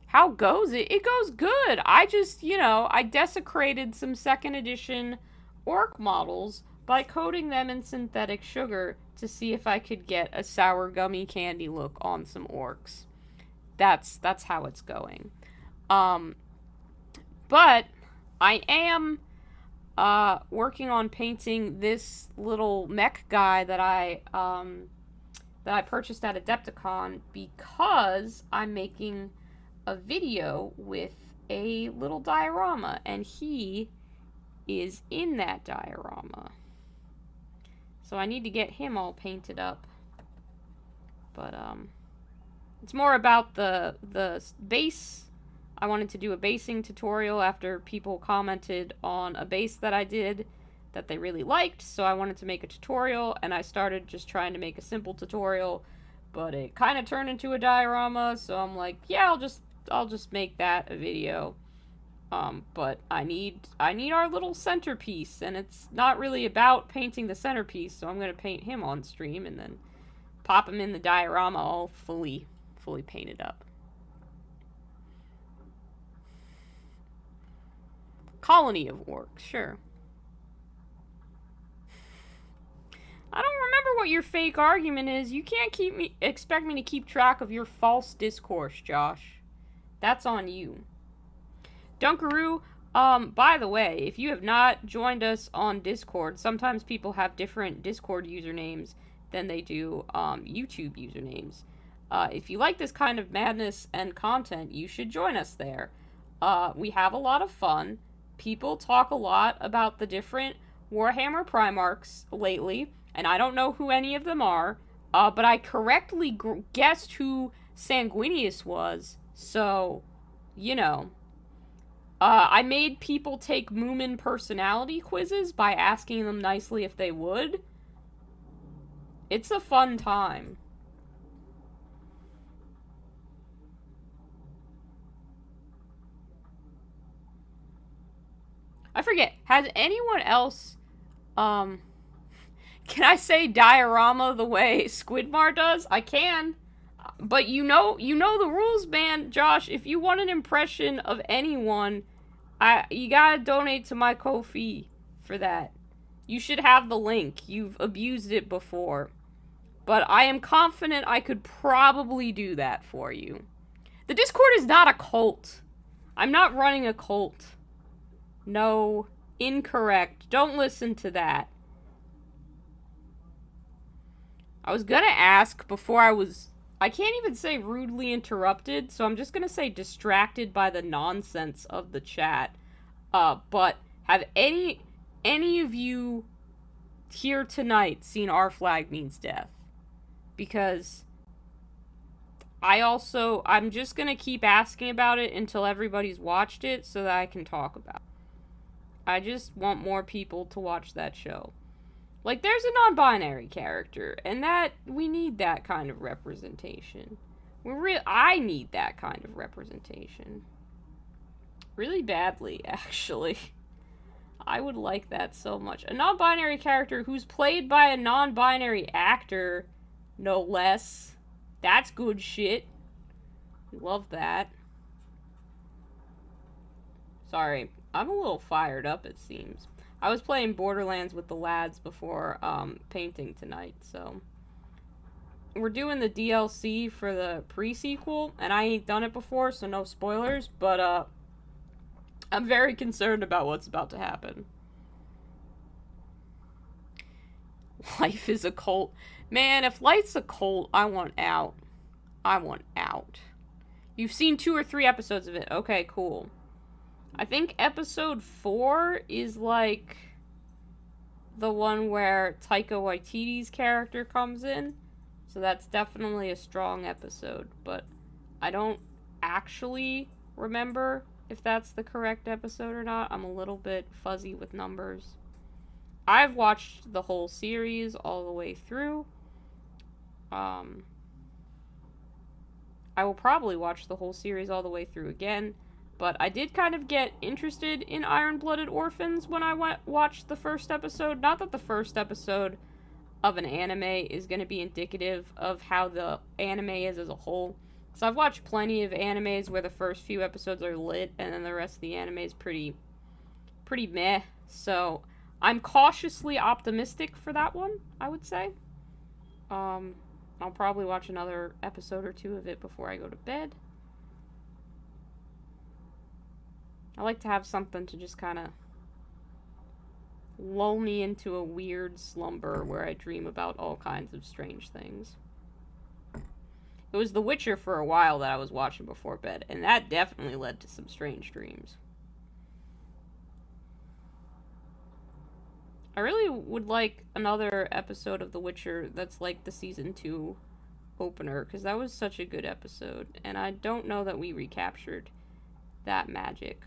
How goes it? It goes good. I just, you know, I desecrated some 2nd edition orc models by coating them in synthetic sugar to see if I could get a sour gummy candy look on some orcs. That's how it's going. But I am working on painting this little mech guy that I purchased at Adepticon because I'm making a video with a little diorama, and he is in that diorama. So I need to get him all painted up. But it's more about the base. I wanted to do a basing tutorial after people commented on a base that I did that they really liked, so I wanted to make a tutorial, and I started just trying to make a simple tutorial, but it kind of turned into a diorama, so I'm like, yeah, I'll just make that a video. But I need our little centerpiece, and it's not really about painting the centerpiece, so I'm gonna paint him on stream and then pop him in the diorama all fully painted up. Colony of orcs, sure. I don't remember what your fake argument is. You can't expect me to keep track of your false discourse, Josh. That's on you. Dunkaroo, by the way, if you have not joined us on Discord, sometimes people have different Discord usernames than they do YouTube usernames. If you like this kind of madness and content, you should join us there. We have a lot of fun. People talk a lot about the different Warhammer Primarchs lately, and I don't know who any of them are, but I correctly guessed who Sanguinius was, so, you know. I made people take Moomin personality quizzes by asking them nicely if they would. It's a fun time. I forget, has anyone else, can I say diorama the way Squidmar does? I can. But you know the rules, man, Josh. If you want an impression of anyone, you gotta donate to my Ko-fi for that. You should have the link. You've abused it before. But I am confident I could probably do that for you. The Discord is not a cult. I'm not running a cult. No, incorrect. Don't listen to that. I was gonna ask before I can't even say rudely interrupted, so I'm just gonna say distracted by the nonsense of the chat. But have any of you here tonight seen Our Flag Means Death? Because I'm just gonna keep asking about it until everybody's watched it so that I can talk about it. I just want more people to watch that show. Like, there's a non-binary character, and we need that kind of representation. I need that kind of representation. Really badly, actually. I would like that so much. A non-binary character who's played by a non-binary actor, no less. That's good shit. Love that. Sorry, I'm a little fired up, it seems. I was playing Borderlands with the lads before painting tonight, so. We're doing the DLC for the pre-sequel, and I ain't done it before, so no spoilers, but I'm very concerned about what's about to happen. Life is a cult. Man, if life's a cult, I want out. I want out. You've seen 2 or 3 episodes of it. Okay, cool. I think episode 4 is like the one where Taika Waititi's character comes in. So that's definitely a strong episode. But I don't actually remember if that's the correct episode or not. I'm a little bit fuzzy with numbers. I've watched the whole series all the way through. I will probably watch the whole series all the way through again. But I did kind of get interested in Iron-Blooded Orphans when I watched the first episode. Not that the first episode of an anime is going to be indicative of how the anime is as a whole. So I've watched plenty of animes where the first few episodes are lit and then the rest of the anime is pretty meh. So I'm cautiously optimistic for that one, I would say. I'll probably watch another episode or 2 of it before I go to bed. I like to have something to just kind of lull me into a weird slumber where I dream about all kinds of strange things. It was The Witcher for a while that I was watching before bed, and that definitely led to some strange dreams. I really would like another episode of The Witcher that's like the season 2 opener, because that was such a good episode, and I don't know that we recaptured that magic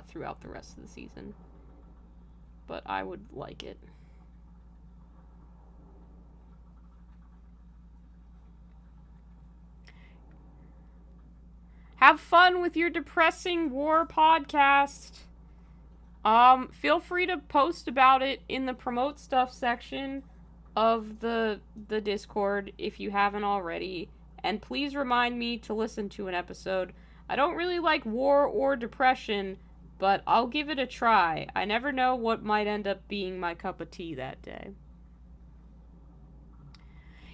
throughout the rest of the season. But I would like it. Have fun with your depressing war podcast. Feel free to post about it in the promote stuff section of the Discord if you haven't already. And please remind me to listen to an episode. I don't really like war or depression, but I'll give it a try. I never know what might end up being my cup of tea that day.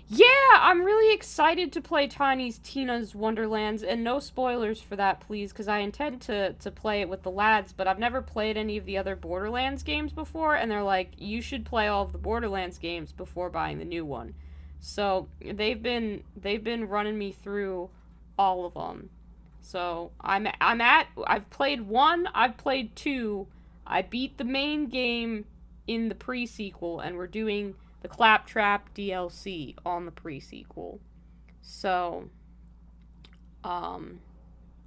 Yeah, I'm really excited to play Tina's Wonderlands, and no spoilers for that, please, because I intend to play it with the lads, but I've never played any of the other Borderlands games before, and they're like, you should play all of the Borderlands games before buying the new one. So, they've been running me through all of them. So, I've played 1, I've played 2, I beat the main game in the pre-sequel, and we're doing the Claptrap DLC on the pre-sequel. So,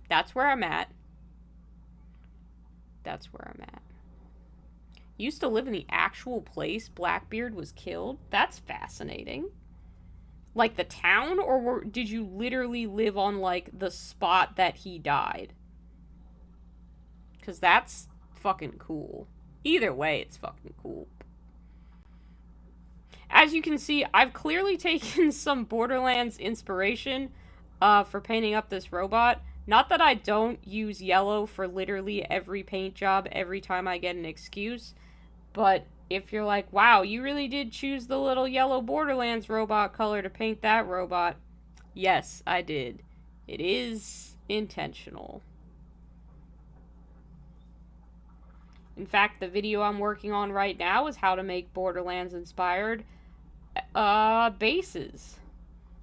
that's where I'm at. Used to live in the actual place Blackbeard was killed? That's fascinating. Like the town, or did you literally live on, like, the spot that he died? Because that's fucking cool. Either way, it's fucking cool. As you can see, I've clearly taken some Borderlands inspiration for painting up this robot. Not that I don't use yellow for literally every paint job every time I get an excuse, but if you're like, wow, you really did choose the little yellow Borderlands robot color to paint that robot, yes, I did. It is intentional. In fact, the video I'm working on right now is how to make Borderlands-inspired bases.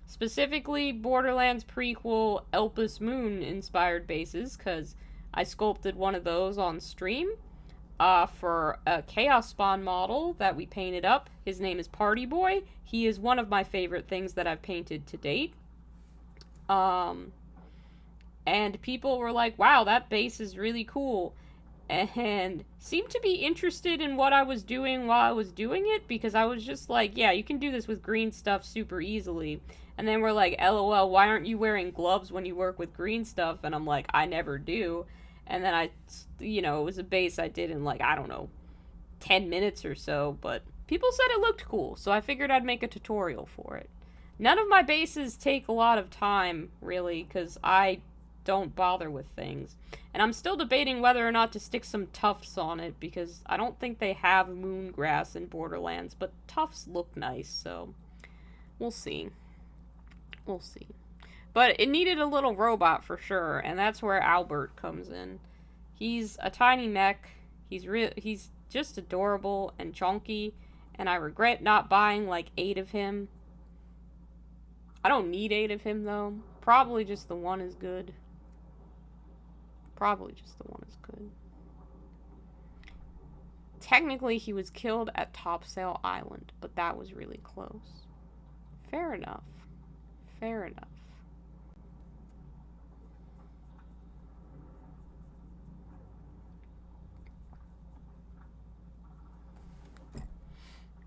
Specifically, Borderlands prequel Elpis Moon-inspired bases, because I sculpted one of those on stream for a Chaos Spawn model that we painted up. His name is Party Boy. He is one of my favorite things that I've painted to date. And people were like, wow, that base is really cool. And seemed to be interested in what I was doing while I was doing it, because I was just like, yeah, you can do this with green stuff super easily. And then we're like, LOL, why aren't you wearing gloves when you work with green stuff? And I'm like, I never do. And then it was a base I did in, like, I don't know, 10 minutes or so, but people said it looked cool, so I figured I'd make a tutorial for it. None of my bases take a lot of time, really, because I don't bother with things. And I'm still debating whether or not to stick some tufts on it, because I don't think they have moon grass in Borderlands, but tufts look nice, so we'll see. But it needed a little robot for sure, and that's where Albert comes in. He's a tiny mech. He's just adorable and chunky, and I regret not buying like 8 of him. I don't need 8 of him though. Probably just the one is good. Technically, he was killed at Topsail Island, but that was really close. Fair enough.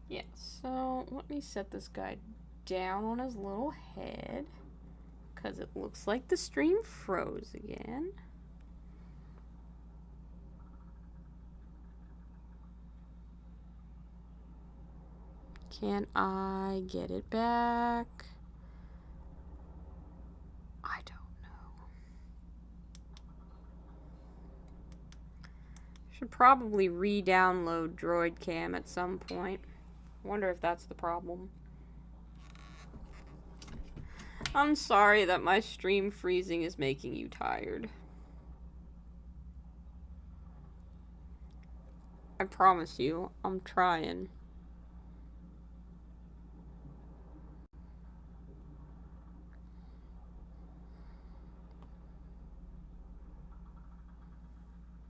Yeah, so let me set this guy down on his little head, because it looks like the stream froze again. Can I get it back? I don't know. Should probably re-download Droid Cam at some point. Wonder if that's the problem. I'm sorry that my stream freezing is making you tired. I promise you, I'm trying.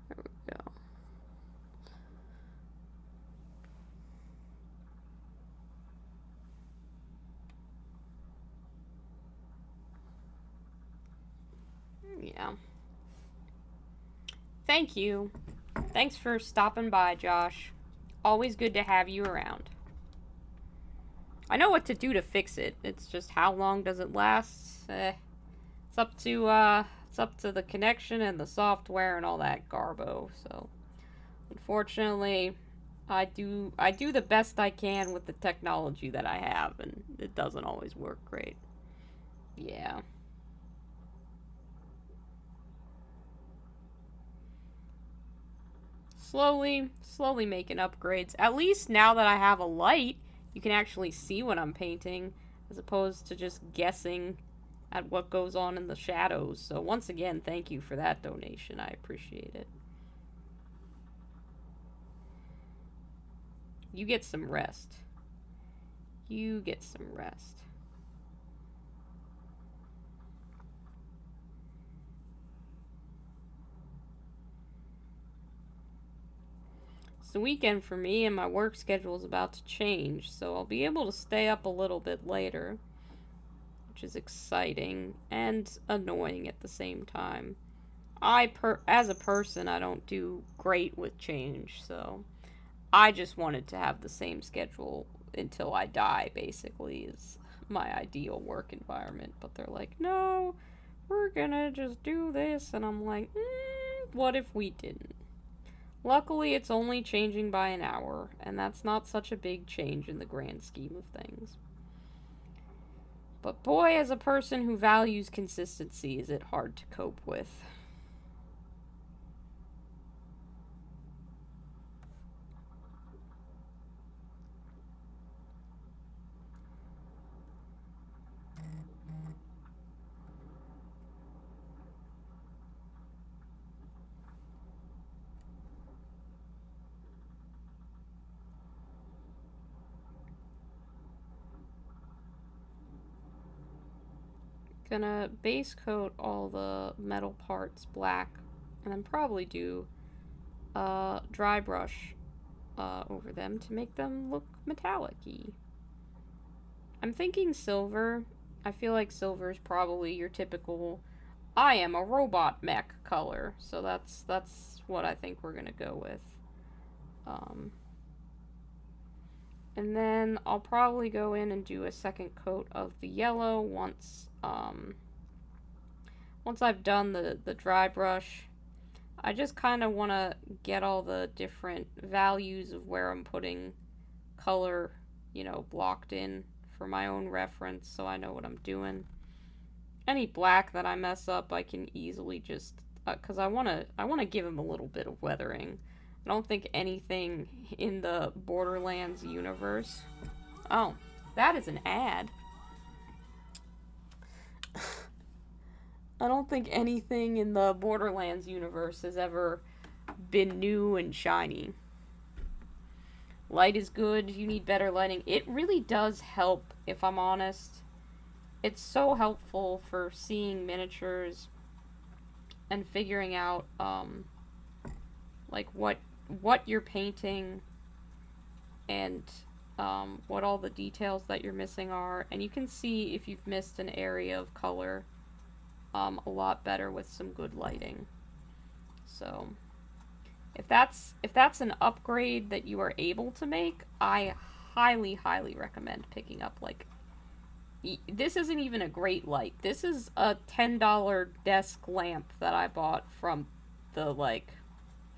There we go. Yeah. Thank you. Thanks for stopping by, Josh. Always good to have you around. I know what to do to fix it. It's just how long does it last? It's up to the connection and the software and all that garbo. So, unfortunately, I do the best I can with the technology that I have, and it doesn't always work great. Yeah. Slowly making upgrades. At least now that I have a light, you can actually see what I'm painting, as opposed to just guessing at what goes on in the shadows. So once again, thank you for that donation. I appreciate it. You get some rest. You get some rest. It's the weekend for me, and my work schedule is about to change, so I'll be able to stay up a little bit later, which is exciting and annoying at the same time. As a person, I don't do great with change, so I just wanted to have the same schedule until I die, basically, is my ideal work environment. But they're like, no, we're gonna just do this. And I'm like, what if we didn't? Luckily, it's only changing by an hour, and that's not such a big change in the grand scheme of things. But boy, as a person who values consistency, is it hard to cope with. Gonna base coat all the metal parts black, and then probably do dry brush over them to make them look metallic-y. I'm thinking silver. I feel like silver is probably your typical I am a robot mech color, so that's what I think we're gonna go with. Um, and then I'll probably go in and do a second coat of the yellow once I've done the dry brush. I just kind of want to get all the different values of where I'm putting color, blocked in for my own reference, so I know what I'm doing. Any black that I mess up, I can easily just, because I want to give him a little bit of weathering. I don't think anything in the Borderlands universe. Oh, that is an ad. I don't think anything in the Borderlands universe has ever been new and shiny. Light is good. You need better lighting. It really does help, if I'm honest. It's so helpful for seeing miniatures and figuring out like what you're painting and what all the details that you're missing are, and you can see if you've missed an area of color a lot better with some good lighting. So if that's an upgrade that you are able to make, I highly recommend picking up. Like, this isn't even a great light. This is a $10 desk lamp that I bought from the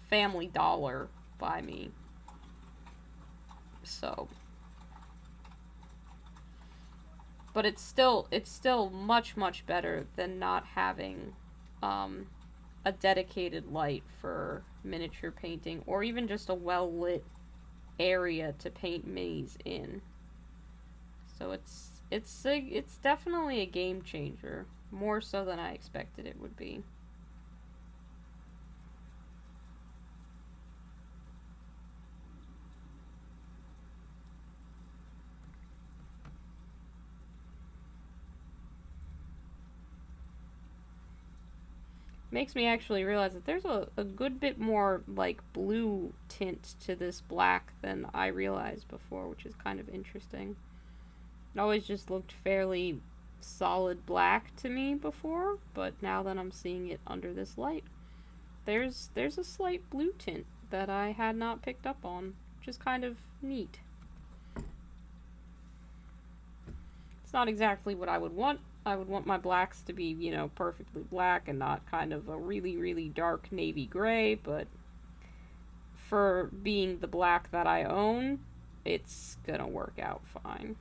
Family Dollar by me. So, but it's still much better than not having a dedicated light for miniature painting, or even just a well lit area to paint minis in. So it's definitely a game changer, more so than I expected it would be. Makes me actually realize that there's a good bit more, like, blue tint to this black than I realized before, which is kind of interesting. It always just looked fairly solid black to me before, but now that I'm seeing it under this light, there's a slight blue tint that I had not picked up on, which is kind of neat. It's not exactly what I would want. I would want my blacks to be, you know, perfectly black and not kind of a really, really dark navy gray, but for being the black that I own, it's gonna work out fine.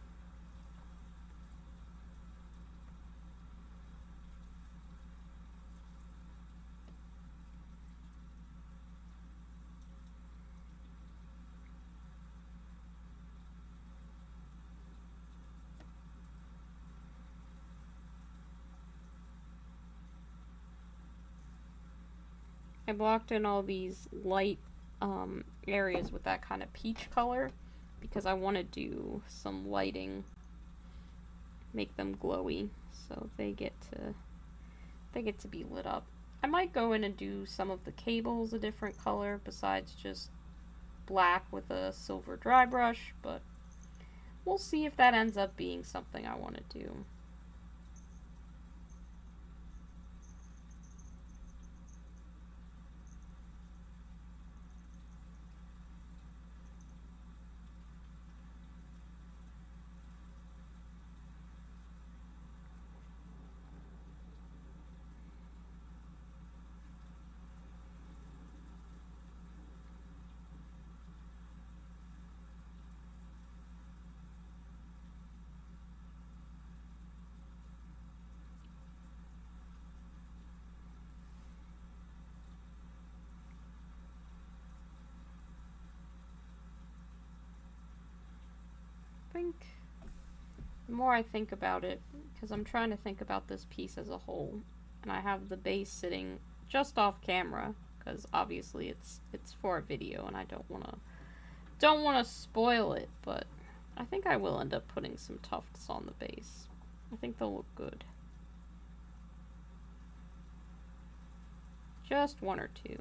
I blocked in all these light areas with that kind of peach color because I want to do some lighting, make them glowy, so they get to be lit up. I might go in and do some of the cables a different color besides just black with a silver dry brush, but we'll see if that ends up being something I want to do. The more I think about it, because I'm trying to think about this piece as a whole, and I have the base sitting just off camera, because obviously it's for a video, and I don't wanna spoil it, but I think I will end up putting some tufts on the base. I think they'll look good. Just one or two.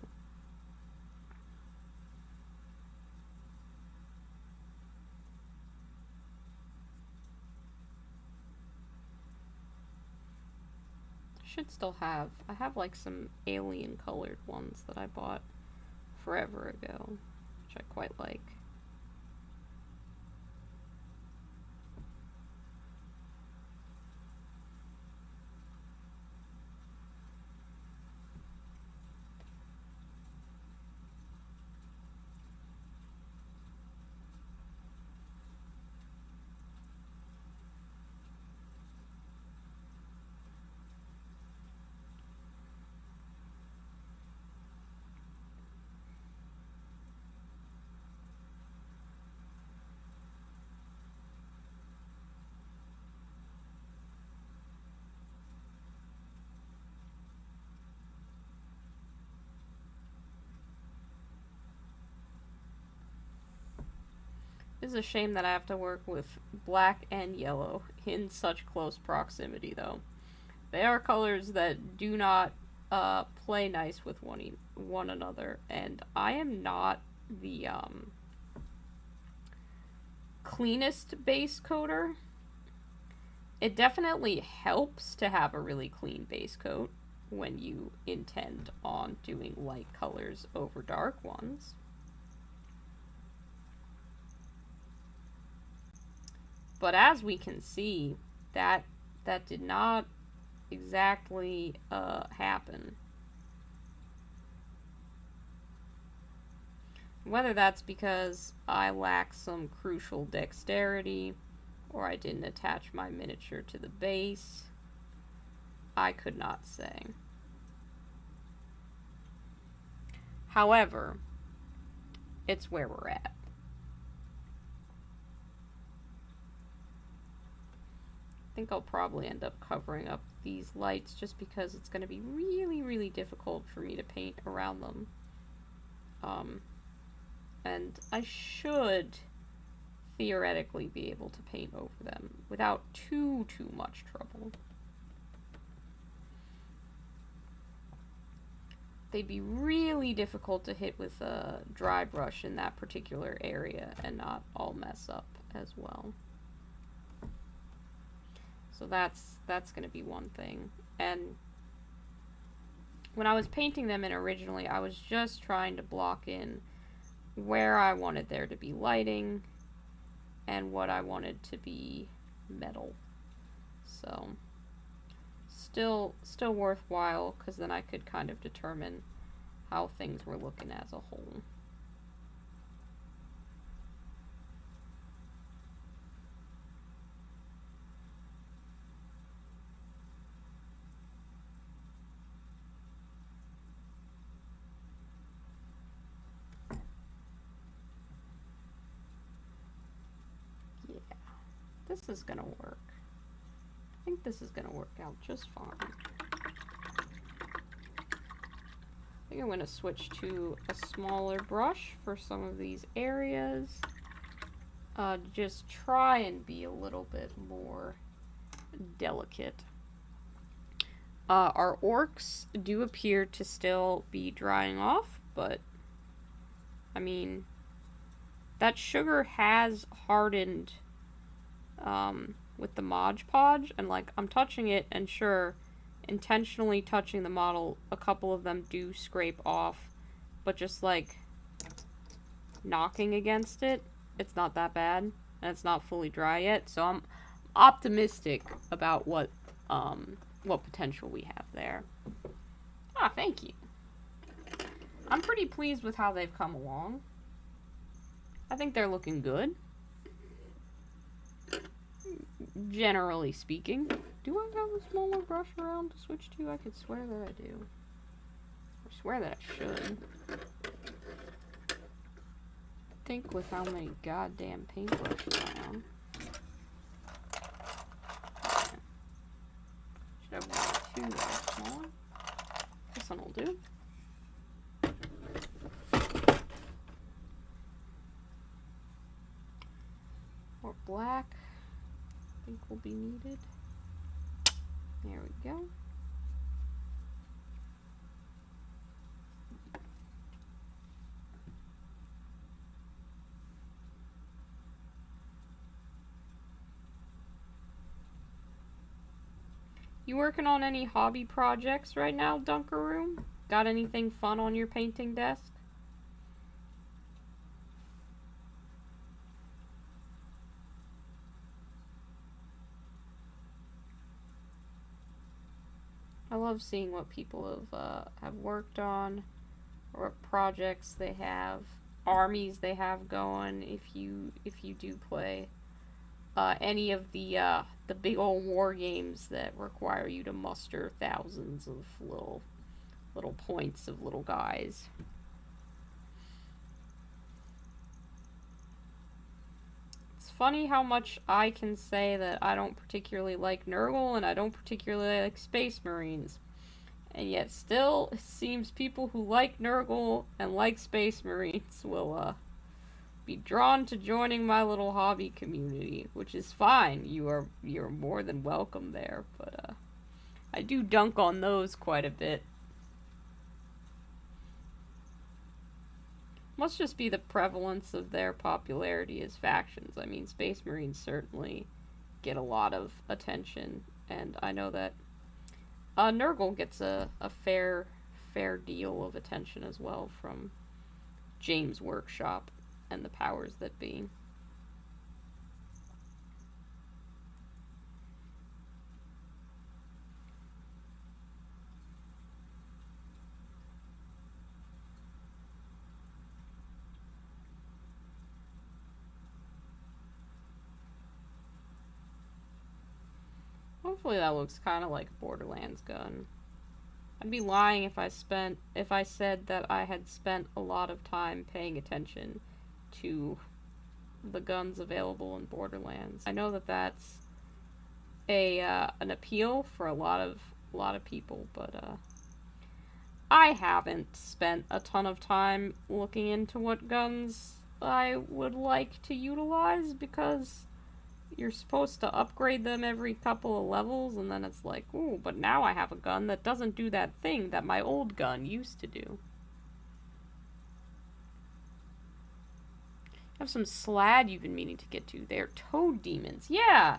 Should still have. I have like some alien colored ones that I bought forever ago, which I quite like. It's a shame that I have to work with black and yellow in such close proximity, though. They are colors that do not play nice with one another, and I am not the cleanest base coater. It definitely helps to have a really clean base coat when you intend on doing light colors over dark ones. But as we can see, that did not exactly happen. Whether that's because I lack some crucial dexterity, or I didn't attach my miniature to the base, I could not say. However, it's where we're at. I think I'll probably end up covering up these lights just because it's going to be really, really difficult for me to paint around them. And I should theoretically be able to paint over them without too much trouble. they'd be really difficult to hit with a dry brush in that particular area and not all mess up as well. So that's going to be one thing. And when I was painting them in originally, I was just trying to block in where I wanted there to be lighting and what I wanted to be metal. So still worthwhile, because then I could kind of determine how things were looking as a whole. This is gonna work. I think this is gonna work out just fine. I think I'm gonna switch to a smaller brush for some of these areas. Just try and be a little bit more delicate. Our orcs do appear to still be drying off, but I mean, that sugar has hardened with the Mod Podge, and like I'm touching it, and sure, intentionally touching the model, a couple of them do scrape off, but just like knocking against it, it's not that bad, and it's not fully dry yet, so I'm optimistic about what potential we have there. Ah, thank you. I'm pretty pleased with how they've come along. I think they're looking good. Generally speaking. Do I have a smaller brush around to switch to? I could swear that I do. I swear that I should. Think with how many goddamn paintbrushes I own. Should have one or two that are smaller. This one will do. More black. I think will be needed. There we go. You working on any hobby projects right now, Dunkaroo? Got anything fun on your painting desk? I love seeing what people have worked on, or what projects they have, armies they have going. If you do play any of the big old war games that require you to muster thousands of little points of little guys. It's funny how much I can say that I don't particularly like Nurgle and I don't particularly like Space Marines. And yet still, it seems people who like Nurgle and like Space Marines will be drawn to joining my little hobby community, which is fine. You're more than welcome there, but I do dunk on those quite a bit. Must just be the prevalence of their popularity as factions. I mean, Space Marines certainly get a lot of attention, and I know that Nurgle gets a fair deal of attention as well from James Workshop and the powers that be. Hopefully that looks kind of like a Borderlands gun. I'd be lying if I said that I had spent a lot of time paying attention to the guns available in Borderlands. I know that that's an appeal for a lot of people, but I haven't spent a ton of time looking into what guns I would like to utilize, because You're supposed to upgrade them every couple of levels, and then it's like, ooh, but now I have a gun that doesn't do that thing that my old gun used to do. I have some slad you've been meaning to get to. They're toad demons. Yeah!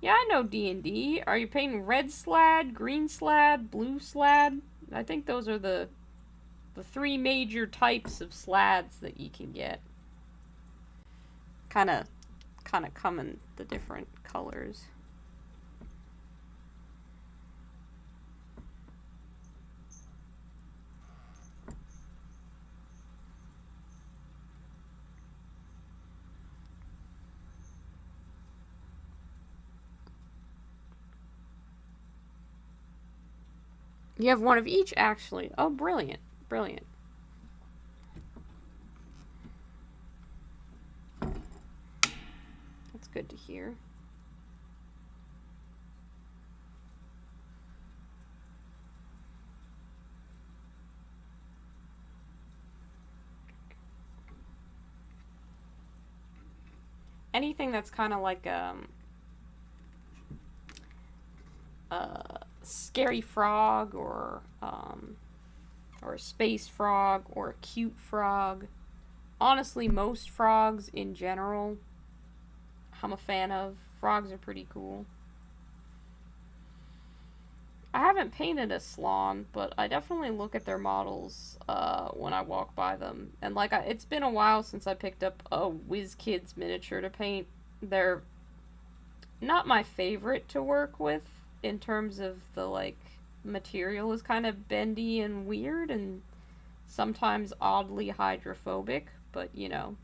Yeah, I know D&D. Are you painting red slad, green slad, blue slad? I think those are the three major types of slads that you can get. Kind of come in the different colors. You have one of each, actually. Oh, brilliant. Brilliant. That's good to hear. Anything that's kind of like a scary frog or a space frog or a cute frog. Honestly, most frogs in general, I'm a fan of. Frogs are pretty cool. I haven't painted a slan, but I definitely look at their models when I walk by them. And like, it's been a while since I picked up a WizKids miniature to paint. They're not my favorite to work with in terms of the like material is kind of bendy and weird and sometimes oddly hydrophobic, but you know,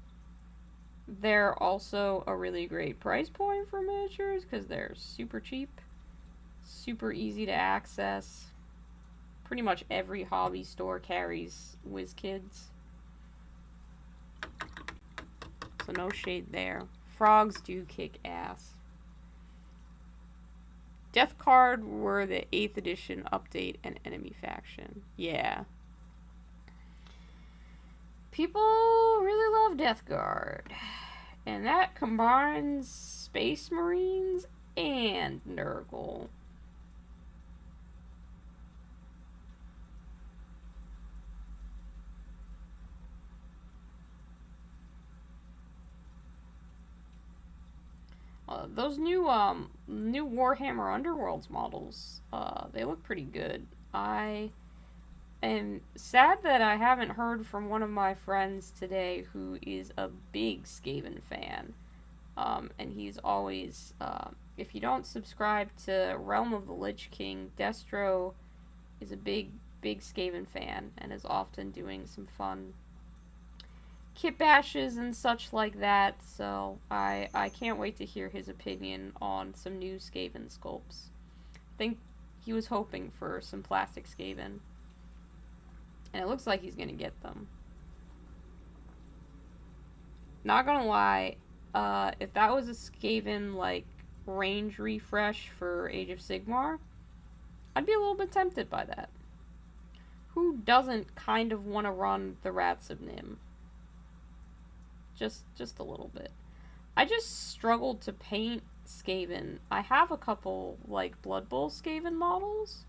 they're also a really great price point for miniatures because they're super cheap, super easy to access. Pretty much every hobby store carries WizKids, so no shade there. Frogs do kick ass. Death Card were the 8th edition update and enemy faction. Yeah. People really love Death Guard. And that combines Space Marines and Nurgle. Those new Warhammer Underworlds models, they look pretty good. I am sad that I haven't heard from one of my friends today who is a big Skaven fan. And he's always, if you don't subscribe to Realm of the Lich King, Destro is a big Skaven fan and is often doing some fun kit bashes and such like that, so I can't wait to hear his opinion on some new Skaven sculpts. I think he was hoping for some plastic Skaven, and it looks like he's gonna get them. Not gonna lie, if that was a Skaven, like, range refresh for Age of Sigmar, I'd be a little bit tempted by that. Who doesn't kind of want to run the Rats of Nim? Just a little bit. I just struggled to paint Skaven. I have a couple, like, Blood Bowl Skaven models,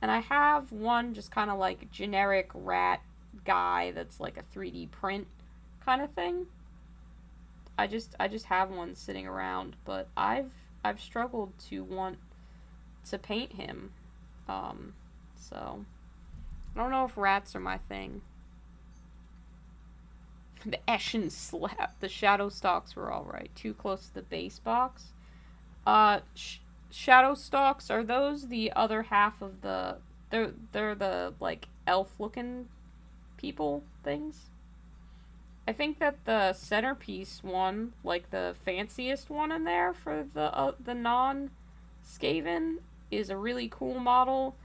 and I have one just kind of like generic rat guy that's like a 3D print kind of thing. I just have one sitting around, but I've struggled to want to paint him. So I don't know if rats are my thing. The Eshin slap. The Shadow Stalks were alright. Too close to the base box. Shadow Stalks, are those the other half of the... They're the, like, elf-looking people things? I think that the centerpiece one, like the fanciest one in there for the non-Skaven, is a really cool model,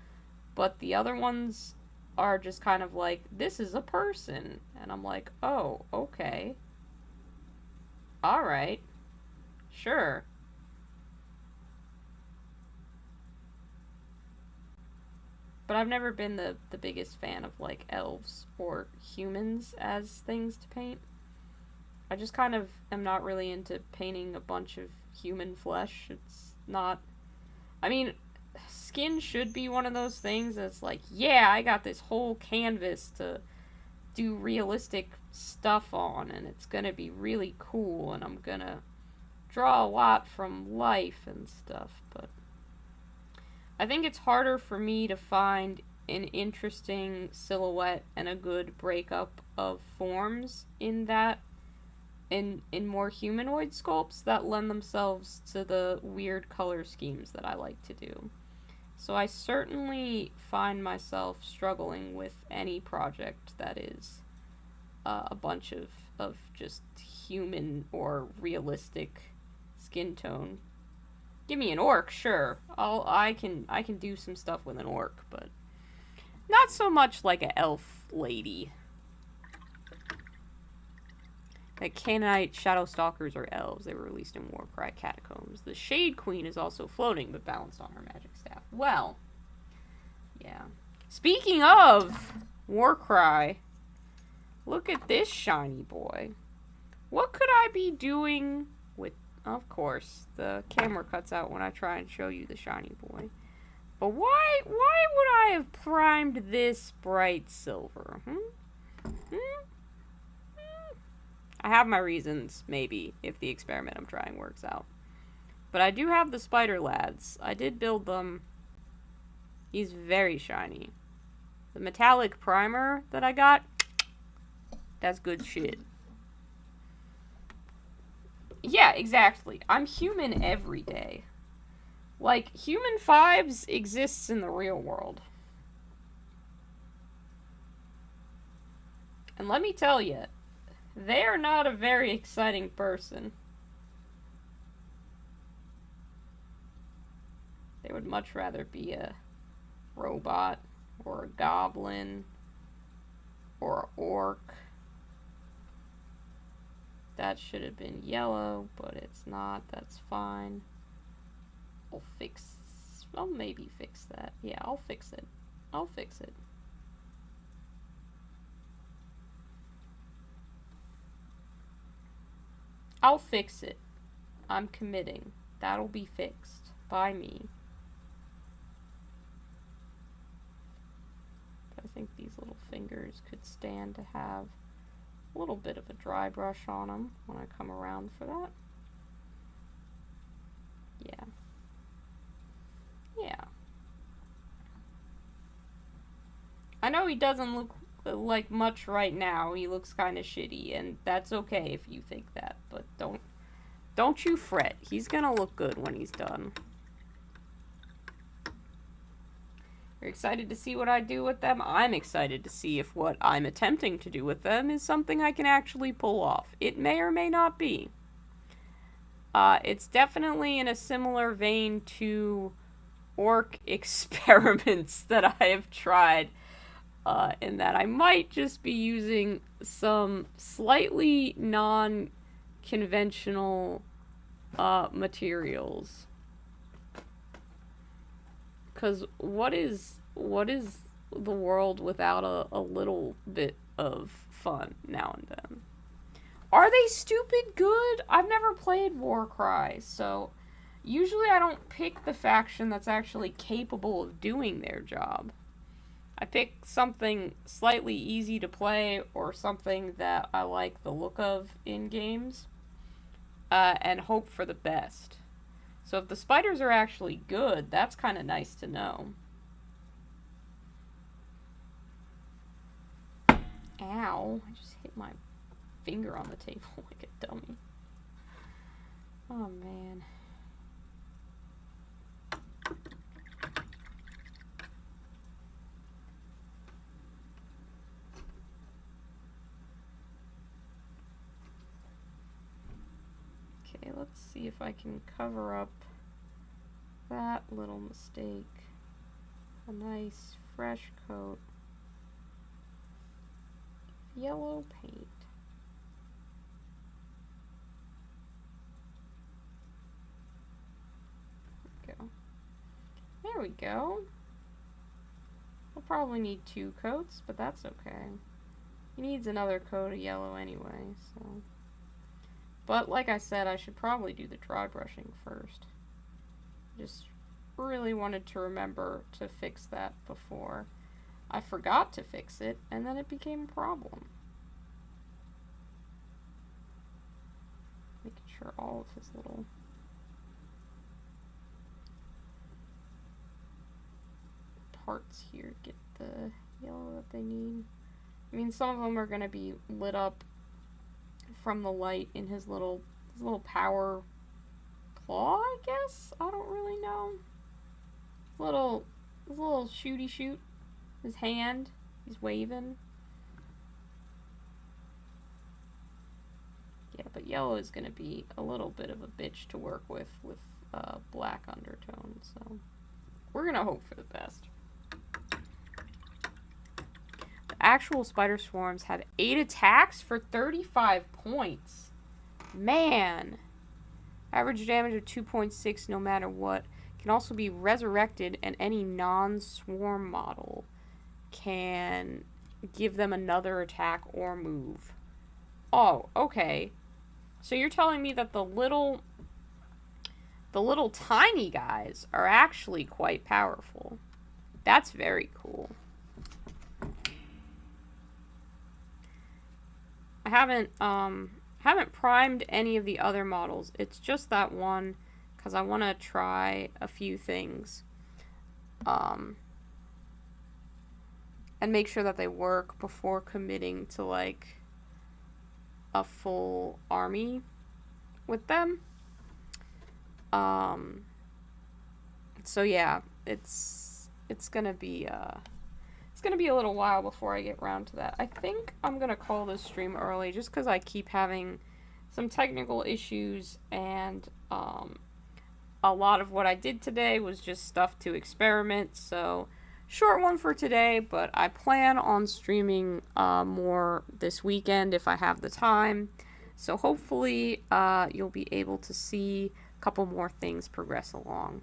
but the other ones are just kind of like, this is a person. And I'm like, oh, okay. Alright. Sure. But I've never been the biggest fan of, like, elves or humans as things to paint. I just kind of am not really into painting a bunch of human flesh. It's not... I mean, skin should be one of those things that's like, yeah, I got this whole canvas to do realistic stuff on, and it's gonna be really cool, and I'm gonna draw a lot from life and stuff, but I think it's harder for me to find an interesting silhouette and a good breakup of forms in that in more humanoid sculpts that lend themselves to the weird color schemes that I like to do. So I certainly find myself struggling with any project that is a bunch of just human or realistic skin tone. Give me an orc, sure. I can do some stuff with an orc, but not so much like an elf lady. Like Canaanite Shadow Stalkers are elves. They were released in Warcry Catacombs. The Shade Queen is also floating, but balanced on her magic staff. Well, yeah. Speaking of Warcry, look at this shiny boy. What could I be doing with... Of course, the camera cuts out when I try and show you the shiny boy. But why would I have primed this bright silver? I have my reasons, maybe, if the experiment I'm trying works out. But I do have the spider lads. I did build them. He's very shiny. The metallic primer that I got, that's good shit. Yeah, exactly. I'm human every day. Like, human 5s exists in the real world. And let me tell you, they are not a very exciting person. They would much rather be a robot, or a goblin, or an orc. That should have been yellow, but it's not. That's fine. I'll maybe fix that. Yeah, I'll fix it. I'll fix it. I'll fix it. I'm committing. That'll be fixed by me. But I think these little fingers could stand to have a little bit of a dry brush on them when I come around for that. Yeah. Yeah. I know he doesn't look like much right now. He looks kind of shitty, and that's okay if you think that, but don't you fret. He's gonna look good when he's done. You're excited to see what I do with them? I'm excited to see if what I'm attempting to do with them is something I can actually pull off. It may or may not be. It's definitely in a similar vein to orc experiments that I have tried, in that I might just be using some slightly non-conventional materials. Because what is the world without a little bit of fun now and then? Are they stupid good? I've never played Warcry, so usually I don't pick the faction that's actually capable of doing their job. I pick something slightly easy to play or something that I like the look of in games, and hope for the best. So if the spiders are actually good, that's kind of nice to know. Ow, I just hit my finger on the table like a dummy. Oh, man. Okay, let's see if I can cover up that little mistake. A nice fresh coat of yellow paint. There we go. I'll probably need 2 coats, but that's okay. He needs another coat of yellow anyway, so... But like I said, I should probably do the dry brushing first. Just really wanted to remember to fix that before I forgot to fix it, and then it became a problem. Making sure all of his little parts here get the yellow that they need. I mean, some of them are going to be lit up from the light in his little power claw, I guess? I don't really know. His little shooty shoot. His hand. He's waving. Yeah, but yellow is going to be a little bit of a bitch to work with black undertones, so we're going to hope for the best. The actual spider swarms had 8 attacks for 35 points. Man. Average damage of 2.6 no matter what. Can also be resurrected, and any non-swarm model can give them another attack or move. Oh, okay. So you're telling me that the little tiny guys are actually quite powerful. That's very cool. I haven't primed any of the other models. It's just that one, because I want to try a few things. And make sure that they work before committing to, like, a full army with them. So yeah, it's gonna be a little while before I get around to that. I think I'm gonna call this stream early just because I keep having some technical issues, and a lot of what I did today was just stuff to experiment. So short one for today, but I plan on streaming more this weekend if I have the time. So hopefully you'll be able to see a couple more things progress along.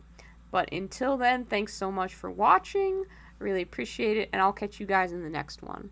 But until then, thanks so much for watching. I really appreciate it, and I'll catch you guys in the next one.